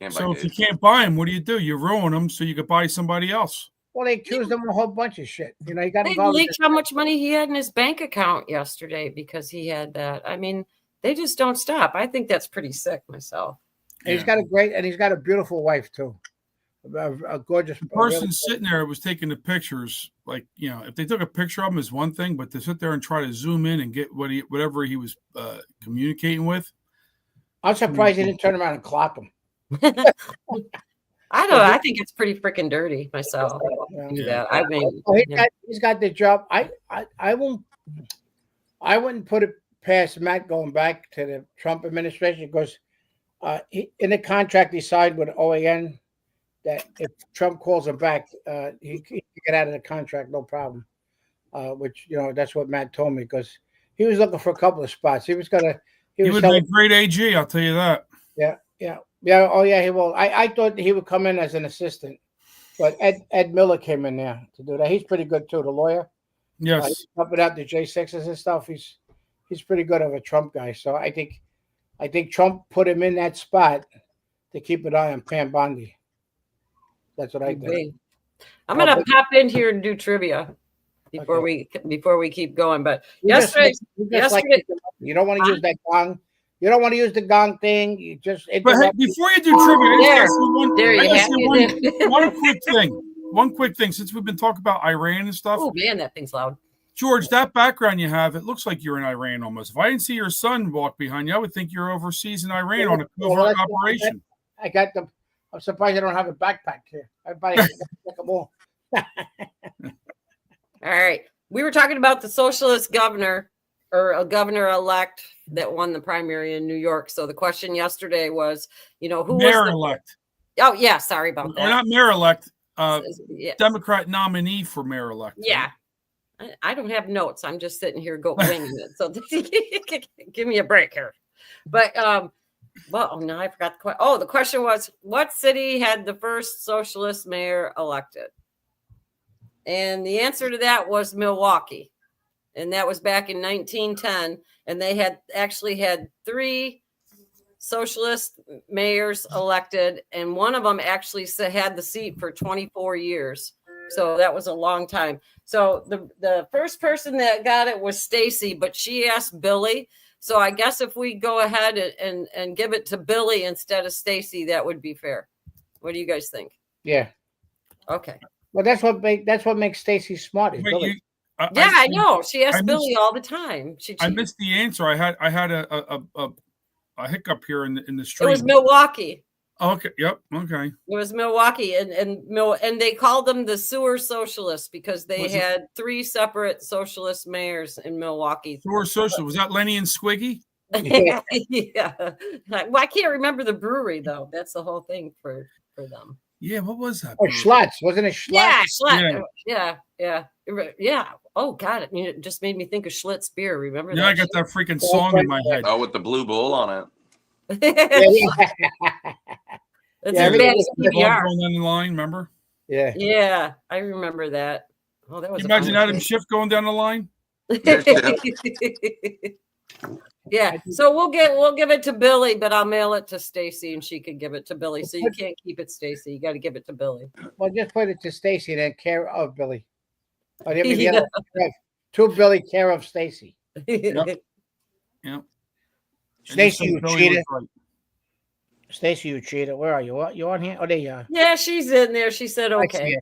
So if you can't buy him, what do? You ruin him so you could buy somebody else. Well, they accused him of a whole bunch of shit. You know, he got They involved. leaked how much money he had in his bank account yesterday because he had that. I mean, they just don't stop. I think that's pretty sick myself. And he's got a beautiful wife too. A gorgeous person sitting there was taking the pictures. Like, you know, if they took a picture of him is one thing, but to sit there and try to zoom in and get whatever he was communicating with. I'm surprised he didn't turn around and clock him. I don't know. I think it's pretty freaking dirty myself. Yeah. I mean, he's got the job. I wouldn't put it past Matt going back to the Trump administration because in the contract he signed with OAN that if Trump calls him back, he can get out of the contract, no problem. Which, you know, that's what Matt told me because he was looking for a couple of spots. He would be a great AG, I'll tell you that. Yeah. Oh, yeah, he will. I thought he would come in as an assistant, but Ed Miller came in there to do that. He's pretty good too, the lawyer. Yes. He's helping out the J6s and stuff. He's pretty good of a Trump guy. So I think Trump put him in that spot to keep an eye on Pam Bondi. That's what I think. I'm gonna pop in here and do trivia before we keep going. But yesterday, you don't want to use that gong. You don't want to use the gong thing. You just. But hey, before you do trivia, one quick thing. Since we've been talking about Iran and stuff. Oh man, that thing's loud. George, that background you have, it looks like you're in Iran almost. If I didn't see your son walk behind you, I would think you're overseas in Iran on a covert operation. I'm surprised I don't have a backpack here. Everybody can take them all. All right. We were talking about the socialist governor or a governor-elect that won the primary in New York. So the question yesterday was, who was the mayor-elect? Oh, yeah. Sorry about that. Or not mayor-elect. Yes. Democrat nominee for mayor-elect. Yeah. Right? I don't have notes. I'm just sitting here winging it. So give me a break here. But now I forgot the question. Oh, the question was, what city had the first socialist mayor elected? And the answer to that was Milwaukee. And that was back in 1910. And they had 3 socialist mayors elected. And one of them actually had the seat for 24 years. So that was a long time. So the first person that got it was Stacy, but she asked Billy. So I guess if we go ahead and give it to Billy instead of Stacy, that would be fair. What do you guys think? Yeah. Okay. Well, that's what makes Stacy smart. Is Billy. I know. She asks Billy all the time. I missed the answer. I had a hiccup here in the stream. It was Milwaukee. Okay. Yep. Okay. It was Milwaukee, and they called them the sewer socialists because they had 3 separate socialist mayors in Milwaukee. Sewer socialist. Was that Lenny and Squiggy? Yeah. Well, I can't remember the brewery though. That's the whole thing for them. Yeah. What was that? Oh, Schlotz. Wasn't it Schlotz? Yeah, Schlotz. Yeah. Oh God, it just made me think of Schlitz beer. Remember that? Yeah, I got that freaking song in my head. Oh, with the blue bull on it. That's as bad as PBR. Going down the line, remember? Yeah. Yeah, I remember that. Oh, that was. Can you imagine Adam Schiff going down the line? Yeah. So we'll give it to Billy, but I'll mail it to Stacy, and she can give it to Billy. So you can't keep it, Stacy. You got to give it to Billy. Well, just put it to Stacy, then care of Billy. Or to Billy, care of Stacy. Yep. Stacy, you cheated. Stacy, you cheated. Where are you? You on here? Oh, there you are. Yeah, she's in there. She said okay.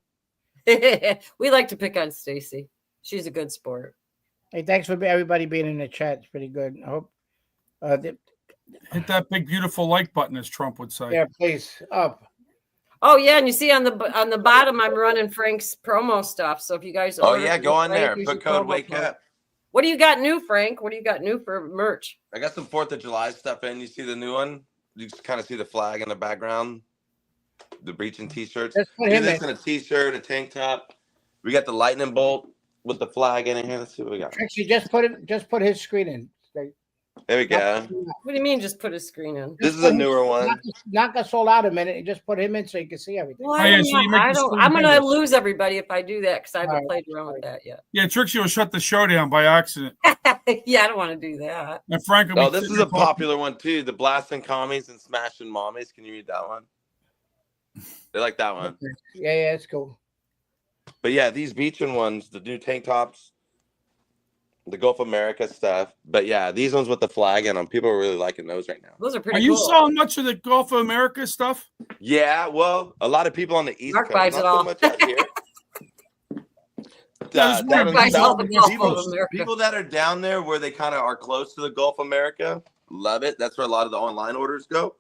We like to pick on Stacy. She's a good sport. Hey, thanks for everybody being in the chat. It's pretty good. I hope. Hit that big, beautiful like button, as Trump would say. Yeah, please. Up. Oh yeah, and you see on the bottom, I'm running Frank's promo stuff. So if you guys, go on there. Put code Wake Up. What do you got new, Frank? What do you got new for merch? I got some 4th of July stuff in. You see the new one? You just kind of see the flag in the background. The Beachin t-shirts. This in a t-shirt, a tank top. We got the lightning bolt with the flag in here. Let's see what we got. Actually, just put his screen in. There we go. What do you mean? Just put his screen in. This is a newer one. Knock us all out a minute and just put him in so you can see everything. Well, I'm gonna lose everybody if I do that because I haven't played around with that yet. Yeah, Trixie will shut the show down by accident. Yeah, I don't want to do that. And Frank, this is a popular one too. The blasting commies and smashing mommies. Can you read that one? They like that one. Yeah, it's cool. But yeah, these Beachin ones, the new tank tops, the Gulf America stuff. But yeah, these ones with the flag in them, people are really liking those right now. Those are pretty cool. Are you selling much of the Gulf of America stuff? Yeah, well, a lot of people on the East Mark Coast, buys not it all. so much out here. People that are down there where they kind of are close to the Gulf of America love it. That's where a lot of the online orders go.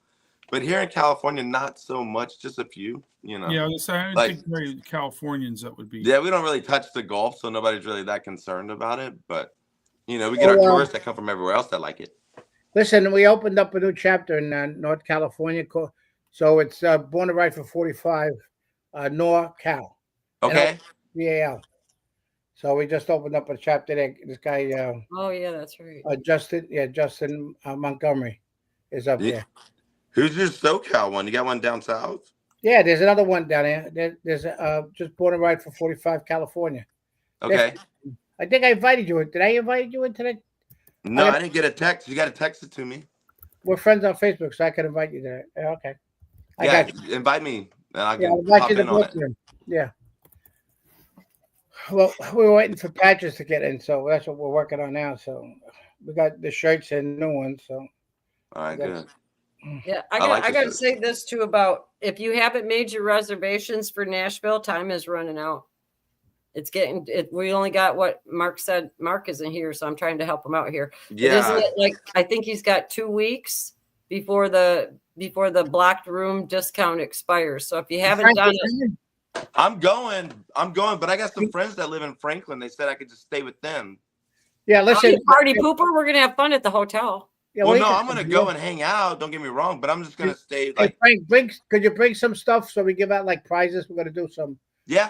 But here in California, not so much, just a few, Yeah, I was saying, I think very Californians that would be. Yeah, we don't really touch the Gulf, so nobody's really that concerned about it. But, we get our tourists that come from everywhere else that like it. Listen, we opened up a new chapter in North California. So it's Born to Ride for 45, NorCal. Okay. VAL. So we just opened up a chapter there. This guy. Oh, yeah, that's right. Justin Montgomery is up there. Who's your SoCal one? You got one down south? Yeah, there's another one down there. There's just Born to Ride for 45, California. Okay. I think I invited you in. Did I invite you into that? No, I didn't get a text. You got to text it to me. We're friends on Facebook, so I can invite you to that. Okay. I got you. Invite me, and I can invite pop you in on it. Yeah. Well, we were waiting for Patriots to get in, so that's what we're working on now. So we got the shirts and new ones. So. All right, good. Yeah, I got to say this too about if you haven't made your reservations for Nashville, time is running out. It's getting it. We only got what Mark said. Mark isn't here, so I'm trying to help him out here. Yeah, isn't it like I think he's got 2 weeks before the blocked room discount expires. So if you haven't done it, I'm going, but I got some friends that live in Franklin. They said I could just stay with them. Yeah, listen, party pooper. We're gonna have fun at the hotel. Yeah, well, no, I'm gonna go and hang out. Don't get me wrong, but I'm just gonna stay. Like, hey, Frank, could you bring some stuff so we give out like prizes? We're gonna do some. Yeah.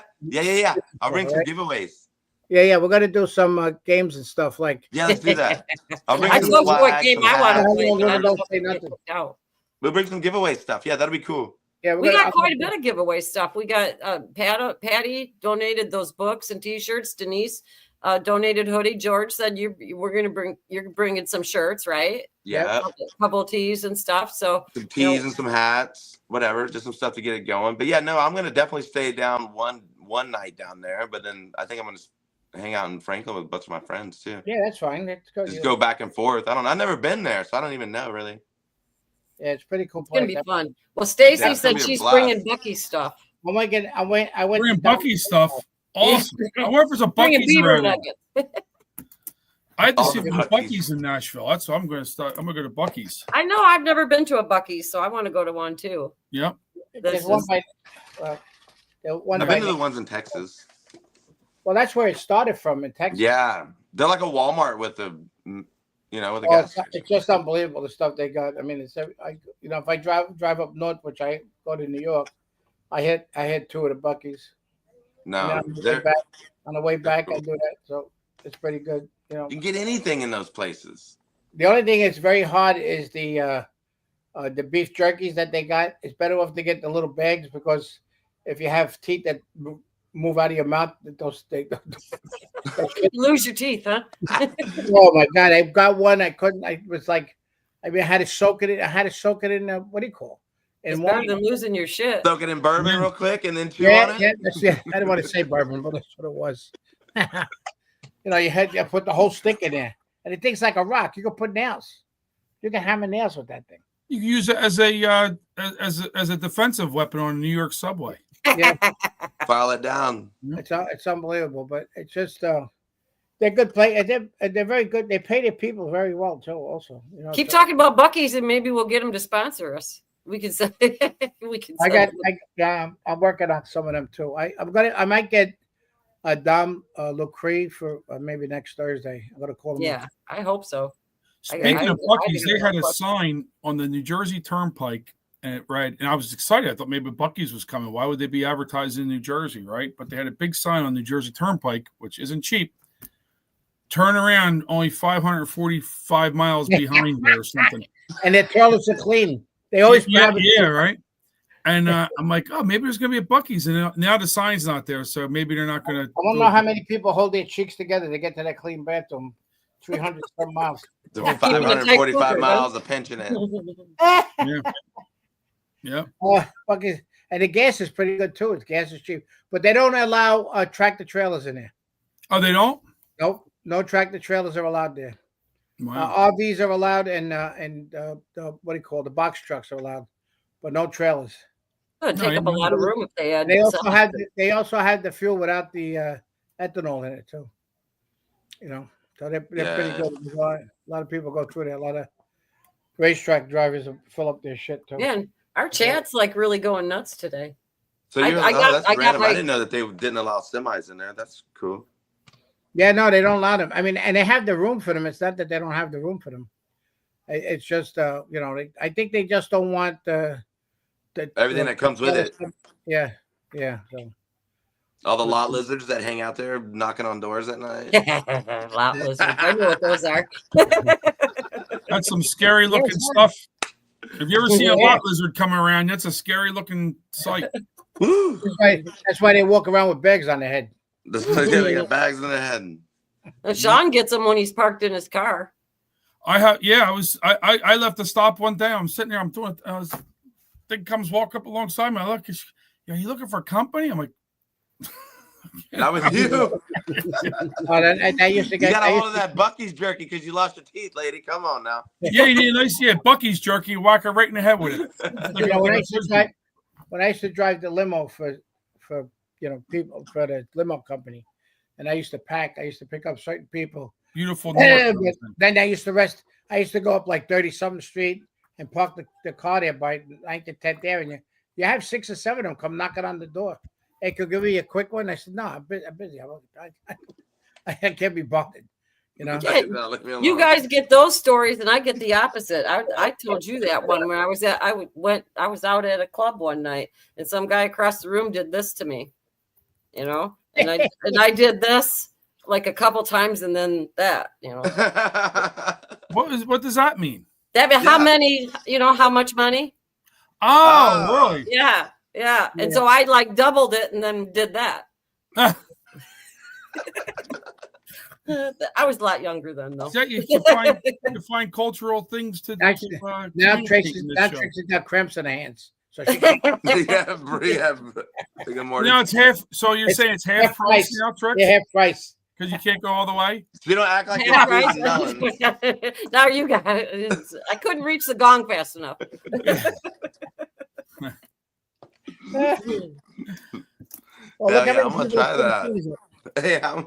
I'll bring some giveaways. Yeah, we're gonna do some games and stuff. Like, yeah, let's do that. I'll bring I some told you what flags, game some I want to hats. play, but I don't don't say know if nothing. it out. We'll bring some giveaway stuff. Yeah, that'll be cool. Yeah, We got quite a bit of giveaway stuff. We got Patty donated those books and T-shirts. Denise donated hoodie. George said you're bringing some shirts, right? Yeah. A couple of tees and stuff. So some tees and some hats, whatever, just some stuff to get it going. But yeah, no, I'm gonna definitely stay down one night down there. But then I think I'm gonna hang out in Franklin with a bunch of my friends too. Yeah, that's fine. Let's go. Just go back and forth. I've never been there, so I don't even know really. Yeah, it's pretty cool. It's gonna be fun. Well, Stacy Yeah, it's gonna said be a she's blast. bringing Bucky's stuff. I went. Bringing Bucky's stuff. Awesome. I wonder if there's a Bringing Bucky's beaver around. nuggets. I had to see All if the there's Buc-ee's. Bucky's in Nashville. That's what I'm going to start. I'm going to go to Bucky's. I know I've never been to a Bucky's, so I want to go to one too. Yep. There's one by. One I've by been to the ones in Texas. Well, that's where it started from in Texas. Yeah, they're like a Walmart with the, with the Oh, gas. it's just unbelievable the stuff they got. I mean, if I drive up north, which I go to New York, I hit two of the Bucky's. No, And then on the way back, I do that. So it's pretty good. You can get anything in those places. The only thing that's very hard is the beef jerkies that they got. It's better off to get the little bags because if you have teeth that move out of your mouth, lose your teeth, huh? Oh my God! I got one. I couldn't. I was like, I had to soak it in. I had to soak it in. What do you call? It's better than losing your shit. Soak it in bourbon real quick and then chew Yeah, on it. I didn't want to say bourbon, but that's what it was. You put the whole stick in there, and it thing's like a rock. You can put nails. You can hammer nails with that thing. You can use it as a defensive weapon on a New York subway. Yeah, File it down. it's unbelievable, but it's just they're good play. They're very good. They pay their people very well too. Also, Keep talking about Bucky's, and maybe we'll get them to sponsor us. We can say we can. I'm working on some of them too. I might get Dom Lucree for maybe next Thursday. I'm gonna call him. Yeah, I hope so. Speaking of Bucky's, they had a sign on the New Jersey Turnpike, and it read, and I was excited. I thought maybe Bucky's was coming. Why would they be advertising in New Jersey, right? But they had a big sign on New Jersey Turnpike, which isn't cheap. Turn around, only 545 miles behind there or something. And their toilets are clean. They always right. And I'm like, oh, maybe there's gonna be a Bucky's, and now the sign's not there, so maybe they're not gonna. I don't know how many people hold their cheeks together to get to that clean bathroom. 300 some miles. 545 miles of pinching it. Yeah. Bucky's, and the gas is pretty good too. Gas is cheap, but they don't allow tractor trailers in there. Oh, they don't? Nope, no tractor trailers are allowed there. Wow. RVs are allowed, and the what do you call it? The box trucks are allowed, but no trailers. It'd take up a lot of room if they had. They also had the fuel without the ethanol in it too. So they're pretty good. A lot of people go through there. A lot of racetrack drivers fill up their shit too. Yeah, and our chat's like really going nuts today. So that's random. I didn't know that they didn't allow semis in there. That's cool. Yeah, no, they don't allow them. I mean, and they have the room for them. It's not that they don't have the room for them. It's just, I think they just don't want everything that comes with it. Yeah. So. All the lot lizards that hang out there knocking on doors at night. Lot lizards. I know what those are. That's some scary looking stuff. Have you ever seen a lot lizard come around? That's a scary looking sight. That's why they walk around with bags on their head. They got bags in their head. Sean gets them when he's parked in his car. I left the stop one day. I'm sitting there. I'm doing. Thing comes walk up alongside me. I look. Are you looking for company? I'm like. That was you. I used to get. You got a hold of that Bucky's jerky because you lost your teeth, lady. Come on now. Yeah, you need a nice Bucky's jerky. Whack her right in the head with it. When I used to drive the limo for people for the limo company, and I used to pick up certain people. Beautiful. Then I used to go up like 30-something street and park the car there by 9th to 10th Avenue. You have 6 or 7 of them come knocking on the door. hey, could give me a quick one? I said, no, I'm busy. I can't be bothered. You know, Yeah, you guys get those stories, and I get the opposite. I told you that one when I was out at a club one night, and some guy across the room did this to me, you know, and I did this like a couple times, and then that, you know. What does that mean? That mean, how many? You know, how much money? Oh, really? Yeah. And so I like doubled it, and then did that. I was a lot younger then, though. You find cultural things to now Tracy's got cramps in her hands, so she can't. Now it's half. So you're saying it's half price now, Trix? Yeah, half price. Because you can't go all the way. You don't act like you're freezing melons. Now you got it. I couldn't reach the gong fast enough. Well, I'm gonna try that. Hey, how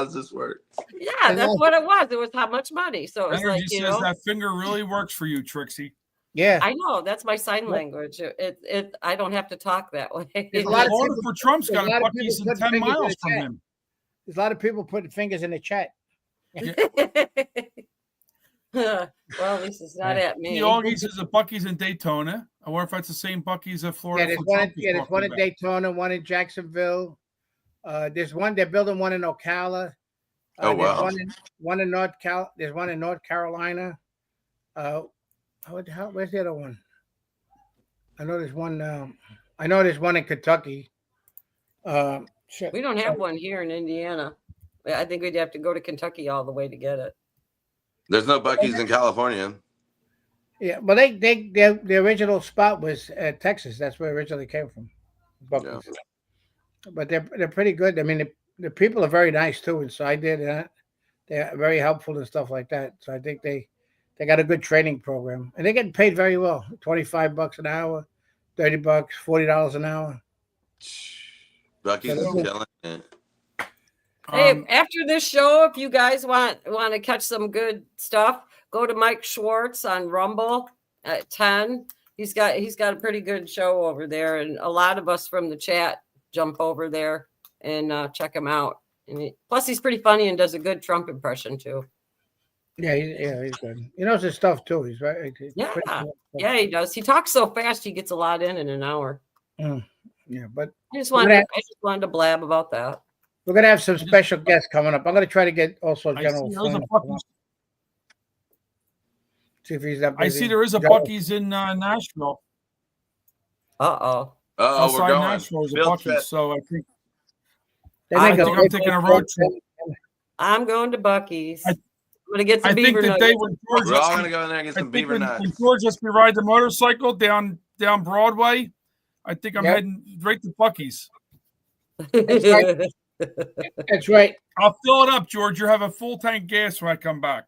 does this work? Yeah, that's what it was. It was how much money. So it's Energy like, says that finger really works for you, Trixie. Yeah, I know. That's my sign language. I don't have to talk that way. A lot of people, for Trump's got a Buc-ee's 10 miles from him. There's a lot of people putting fingers in the chat. Yeah. Well, at least it's not at me. The Augies is a Buc-ee's in Daytona. I wonder if that's the same Buc-ee's at Florida. There's one in Daytona, one in Jacksonville. There's one. They're building one in Ocala. Oh wow! One in There's one in North Carolina. Where's the other one? I know there's one. I know there's one in Kentucky. We don't have one here in Indiana. I think we'd have to go to Kentucky all the way to get it. There's no Buc-ee's in California. Yeah, but the original spot was Texas. That's where it originally came from. Buc-ee's. Yeah. But they're pretty good. I mean, the people are very nice too inside there. They're very helpful and stuff like that. So I think they got a good training program, and they're getting paid very well. $25 an hour, $30, $40 an hour. Buc-ee's is killing it. Hey, after this show, if you guys want to catch some good stuff, go to Mike Schwartz on Rumble at 10. He's got a pretty good show over there, and a lot of us from the chat jump over there and check him out. And plus, he's pretty funny and does a good Trump impression too. Yeah, he's good. He knows his stuff too. He's right. Yeah, he does. He talks so fast, he gets a lot in an hour. Yeah, but I just wanted to blab about that. We're gonna have some special guests coming up. I'm gonna try to get also General. See if he's that busy. I see there is a Buc-ee's in Nashville. Outside Nashville is a Buc-ee's, so I think I'm taking a road trip. I'm going to Buc-ee's. I'm gonna get some beaver nuggets. We're all gonna go in there and get some beaver nuggets. When George lets me ride the motorcycle down Broadway, I think I'm heading right to Buc-ee's. That's right. That's right. I'll fill it up, George. You have a full tank gas when I come back.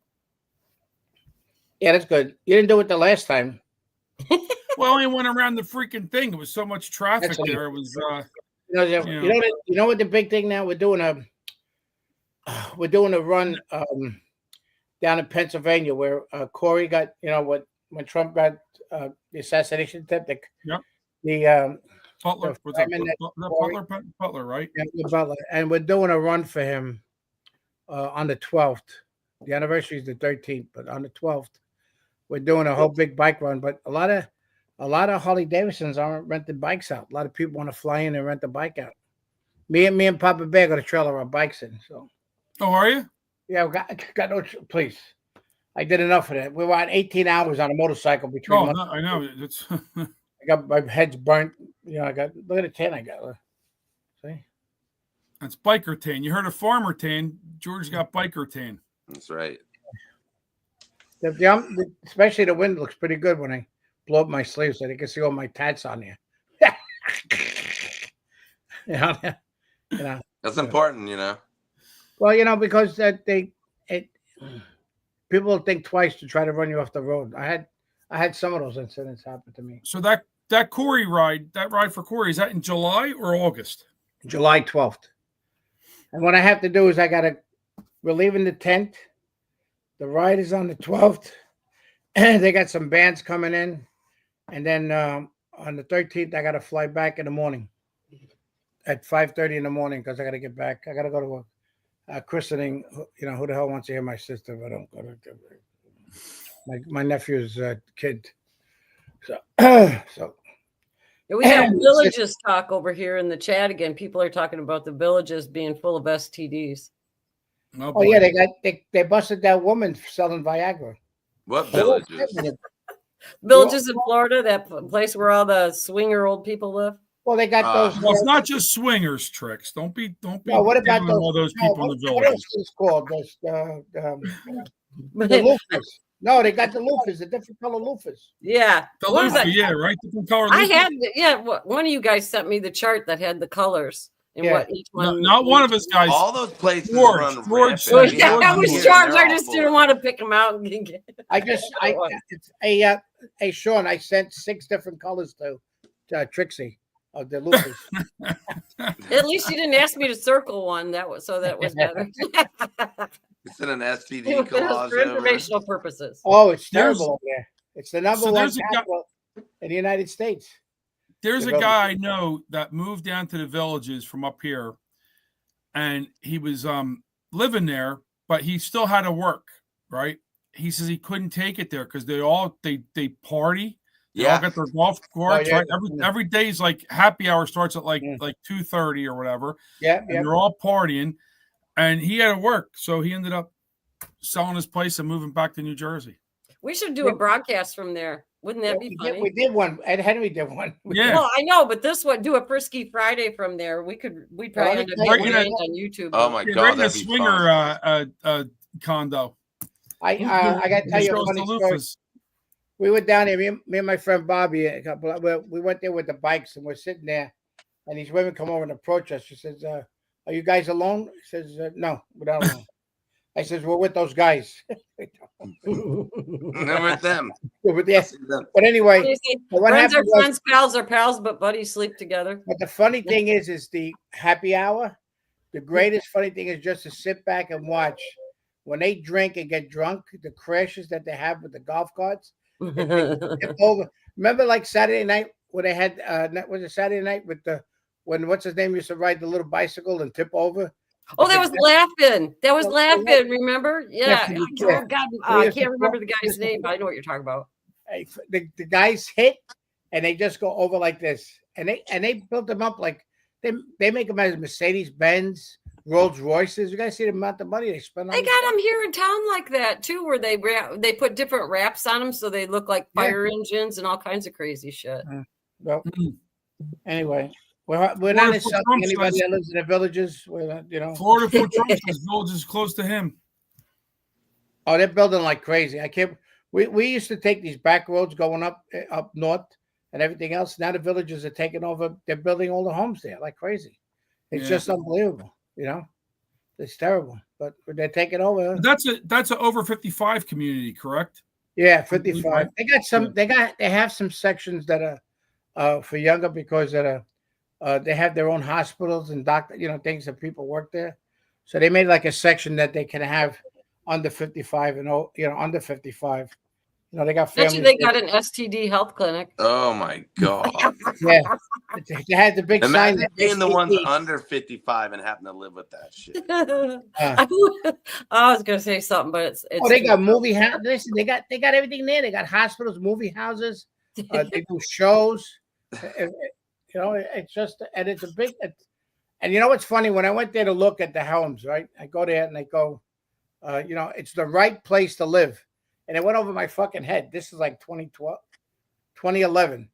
Yeah, that's good. You didn't do it the last time. Well, I only went around the freaking thing. It was so much traffic there. It was. You know what the big thing now? We're doing a run down in Pennsylvania where Corey got when Trump got the assassination attempt. Butler, Butler, right? Yeah, Butler, and we're doing a run for him on the 12th. The anniversary is the 13th, but on the 12th, we're doing a whole big bike run. But a lot of Harley Davidsons aren't renting bikes out. A lot of people want to fly in and rent the bike out. Me and Papa Bear got a trailer our bikes in. So, are you? Yeah, got no. Please, I did enough of that. We were on 18 hours on a motorcycle between. No, I know it's. I got my head's burnt. I got look at the tan I got. See, that's biker tan. You heard of farmer tan? George got biker tan. That's right. Especially the wind looks pretty good when I blow up my sleeves so you can see all my tats on there. That's important, Well, because people think twice to try to run you off the road. I had some of those incidents happen to me. So that Corey ride for Corey, is that in July or August? July 12th. And what I have to do is we're leaving the tent. The ride is on the 12th. And they got some bands coming in. And then on the 13th, I got to fly back in the morning. at 5:30 in the morning because I got to get back. I got to go to a christening. You know, who the hell wants to hear my sister? But I don't go to my nephew's kid. So, so. Yeah, we got villages talk over here in the chat again. People are talking about the villages being full of STDs. Oh yeah, they busted that woman selling Viagra. What villages? Villages in Florida, that place where all the swinger old people live. Well, they got those. Well, it's not just swingers tricks. Don't be. No, what about those, all those people in the What else villages? is it called? The loofahs. No, they got the loofahs, the different color loofahs. Yeah, The what is loofah, that? yeah, right. Different color. I loofah. had, yeah. One of you guys sent me the chart that had the colors and what each one. Not one of us guys. All those places George, run George, rampant. George, Yeah, that was George. George. I just didn't want to pick them out. Hey Sean, I sent 6 different colors to Trixie of the loofahs. At least you didn't ask me to circle one. That was better. It's in an STD It was collage for informational purposes. Oh, it's terrible over there. It's the number one there's a guy- capital in the United States. There's a The guy I know that moved down to the villages from up here, and he was living there, but he still had to work. Right? He says he couldn't take it there because they party. They all got their golf carts. yeah. Right? Every day's like happy hour starts at like 2:30 or whatever. Yeah, and they're all partying, and he had to work, so he ended up selling his place and moving back to New Jersey. We should do a broadcast from there. Wouldn't that be funny? We did one. Ed Henry did one. Yeah. Well, I know, but this one, do a Frisky Friday from there. We'd probably end up getting it on YouTube. Oh my Yeah, God, right in a that'd be swinger I condo. got to tell you a funny story. We were down there, me and my friend Bobby. We went there with the bikes, and we're sitting there, and these women come over and approach us. She says, "Are you guys alone?" He says, "No, we're not alone." I says, "We're with those guys." We're with them. We're with them. But anyway, what friends are happened was- friends, pals are pals, but buddies sleep together. But the funny thing is the happy hour. The greatest funny thing is just to sit back and watch when they drink and get drunk. The crashes that they have with the golf carts. They tip over. Remember, like Saturday night when they had was it Saturday night with when what's his name used to ride the little bicycle and tip over. Oh, that was laughing. That was laughing. Remember? Yeah. Oh God, I can't remember the guy's name, but I know what you're talking about. The guys hit and they just go over like this, and they built them up like they make them as Mercedes Benz, Rolls Royces. You guys see the amount of money they spend on. They got them here in town like that too, where they put different wraps on them so they look like fire engines and all kinds of crazy shit. Well, anyway. We're not insulting anybody that lives in the villages. Florida for Trump says villages close to him. Oh, they're building like crazy. I can't. We used to take these back roads going up north and everything else. Now the villages are taking over. They're building all the homes there like crazy. It's just unbelievable. It's terrible. But they're taking over. That's an over 55 community, correct? Yeah, 55. They got some. They have some sections that are for younger because they have their own hospitals and things that people work there. So they made like a section that they can have under 55 and under 55. They got families. Actually, they got an STD health clinic. Oh my God. Yeah. They had the big sign. Imagine being the ones under 55 and having to live with that shit. I was gonna say something, but it's they got movie houses. Listen, they got everything there. They got hospitals, movie houses. They do shows. It's just, and it's a big, and you know what's funny? When I went there to look at the homes, right? I go there and I go, it's the right place to live. And it went over my fucking head. This is like 2011.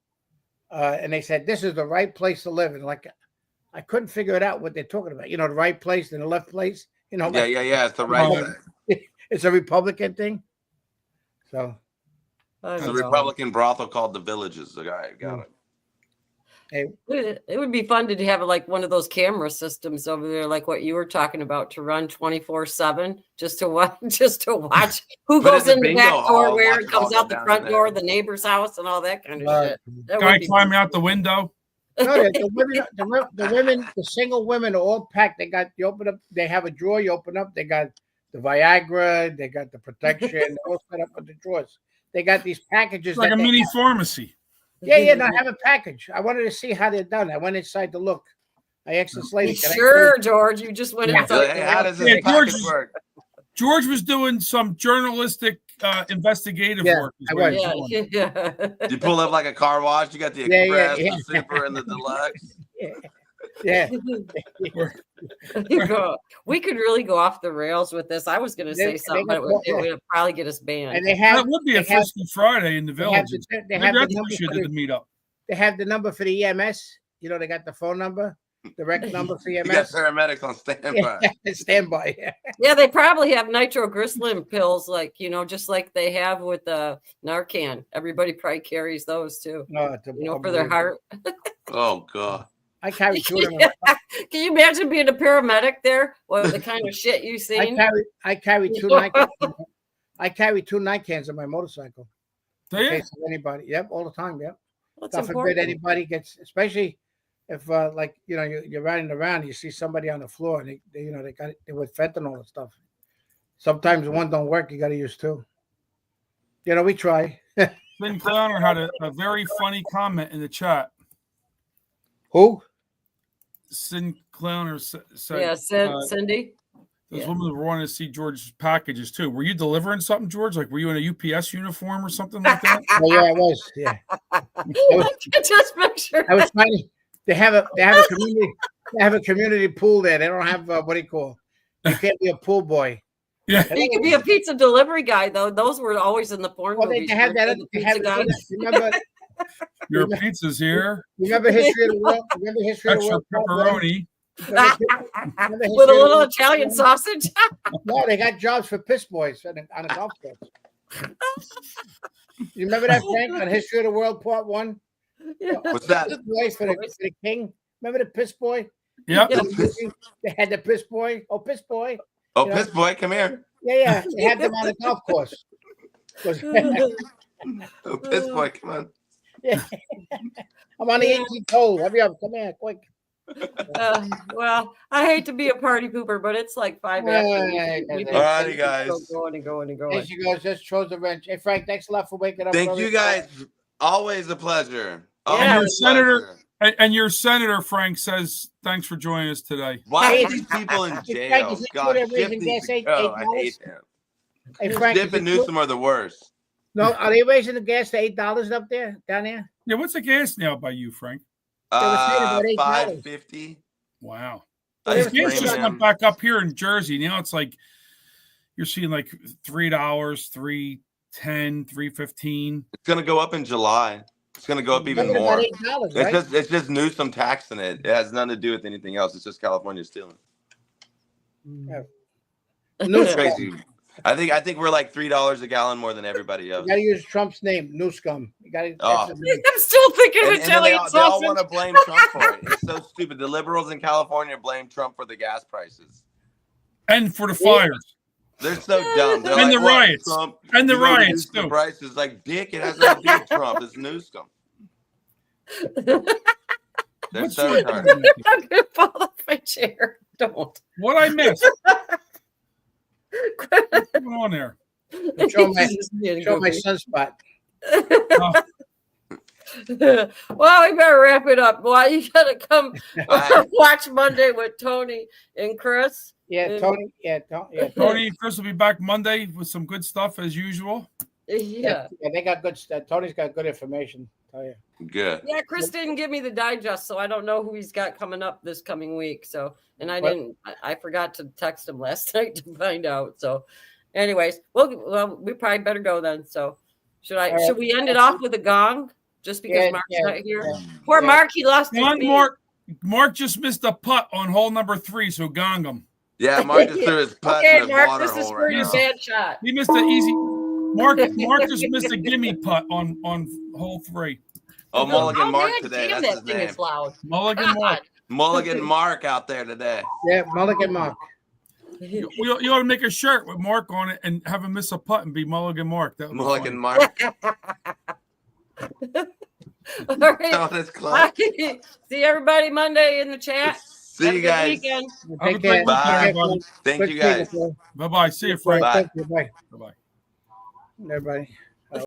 And they said, this is the right place to live. And like, I couldn't figure it out what they're talking about. The right place and the left place, Yeah. It's the right. It's a Republican thing. So. It's a Republican brothel called the Villages. The guy got it. It would be fun to have like one of those camera systems over there, like what you were talking about, to run 24/7, just to watch who goes in the back door, where it comes out the front door, the neighbor's house, and all that kind of shit. Guy climbing out the window. No, the women, the single women are all packed. You open up, they have a drawer. You open up, they got the Viagra, they got the protection, they're all set up with the drawers. They got these packages, like a mini pharmacy. Yeah. No, I have a package. I wanted to see how they're done. I went inside to look. I asked this lady. Sure, George. You just went inside. Hey, how does this package work? George was doing some journalistic investigative work. Yeah. You pull up like a car wash. You got the express, the super, and the deluxe. Yeah. We could really go off the rails with this. I was going to say something, but it would probably get us banned. And that would be a Frisky Friday in the village. They have the number for the meetup. They have the number for the EMS. You know, they got the phone number, direct number for EMS. You got paramedics on standby. Standby. Yeah, they probably have nitroglycerin pills, like, just like they have with Narcan. Everybody probably carries those too. For their heart. Oh God. I carry two of them. Can you imagine being a paramedic there? What the kind of shit you've seen? I carry two Nicans. I carry two Nicans on my motorcycle. Do in you? case of anybody. Yep, all the time. Yep. That's God forbid important. anybody gets, especially if you're riding around, you see somebody on the floor and they got it with fentanyl and stuff. Sometimes one don't work. You got to use two. We try. Finn Clowner had a very funny comment in the chat. Who? Sin Clowner said. Yeah, Cindy. Those women were wanting to see George's packages too. Were you delivering something, George? Like, were you in a UPS uniform or something like that? Oh, yeah, I was. Yeah. Just make sure. I was trying to. They have a community pool there. They don't have what do you call? You can't be a pool boy. Yeah. You could be a pizza delivery guy though. Those were always in the porn movies. They have that. They have guy. Remember. Your pizza's here. Remember History of the World? Remember History of the Extra World? pepperoni. With a little Italian sausage. No, they got jobs for piss boys on a golf course. You remember that, Frank, on History of the World Part 1? What's that? Piss boys for the king. Remember the piss boy? Yeah. They had the piss boy. Oh, piss boy. Oh, piss boy, come here. Yeah. They had them on a golf course. Oh, piss boy, come on. Yeah. I'm on the 18th hole. Hurry up. Come here, quick. Well, I hate to be a party pooper, but it's like 5 after. All righty, guys. Going. There she goes. Just throws the wrench. Hey, Frank, thanks a lot for waking up. Thank you, guys. Always a pleasure. And your senator, Frank, says thanks for joining us today. Why are these people in jail? God, Schiff needs to go. I hate him. Hey, Frank, Schiff and Newsom are the worst. No, are they raising the gas to $8 up there, down there? Yeah, what's the gas now by you, Frank? $5.50. Wow. The gas just went back up here in Jersey. Now it's like you're seeing like $3, $3.10, $3.15. It's gonna go up in July. It's gonna go up even more. $8, right? It's just Newsom taxing it. It has nothing to do with anything else. It's just California stealing. Yeah. It's crazy. I think we're like $3 a gallon more than everybody else. You gotta use Trump's name, New Scum. You gotta. I'm still thinking of Italian they all sausage. want to blame Trump for it. It's so stupid. The liberals in California blame Trump for the gas prices and for the fires. They're so dumb. They're and like, the riots. Trump, and the riots the too. prices like dick. It has nothing to do with Trump. It's New Scum. They're so retarded. I'm gonna fall off my chair. Don't. What I missed? What's going on there? Show my sunspot. Well, we better wrap it up. Boy, you gotta come watch Monday with Tony and Chris. Yeah, Tony. Yeah, Tony and Chris will be back Monday with some good stuff as usual. Yeah, they got good stuff. Tony's got good information. Tell you. Good. Yeah, Chris didn't give me the digest, so I don't know who he's got coming up this coming week. So, and I forgot to text him last night to find out. So, anyways, well, we probably better go then. So, should we end it off with a gong? Just because Mark's not here. Poor Mark, he lost his beat. Mark just missed a putt on hole number 3, so gong him. Yeah, Mark just threw his putt in the Mark, water this is hole for right your now. bad shot. He missed an easy. Mark just missed a gimme putt on hole 3. Oh, Mulligan Mark man, today. damn, That's that his thing name. is loud. Mulligan Mark. Mulligan Mark out there today. Yeah, Mulligan Mark. You ought to make a shirt with Mark on it and have him miss a putt and be Mulligan Mark. That would be Mulligan fun. Mark. All right. Oh, that's close. See everybody Monday in the chat. See Have you a good guys. weekend. Have a great Bye. weekend. Thank you guys. Bye-bye. See you, Frank. Bye. Bye. Bye-bye. Everybody.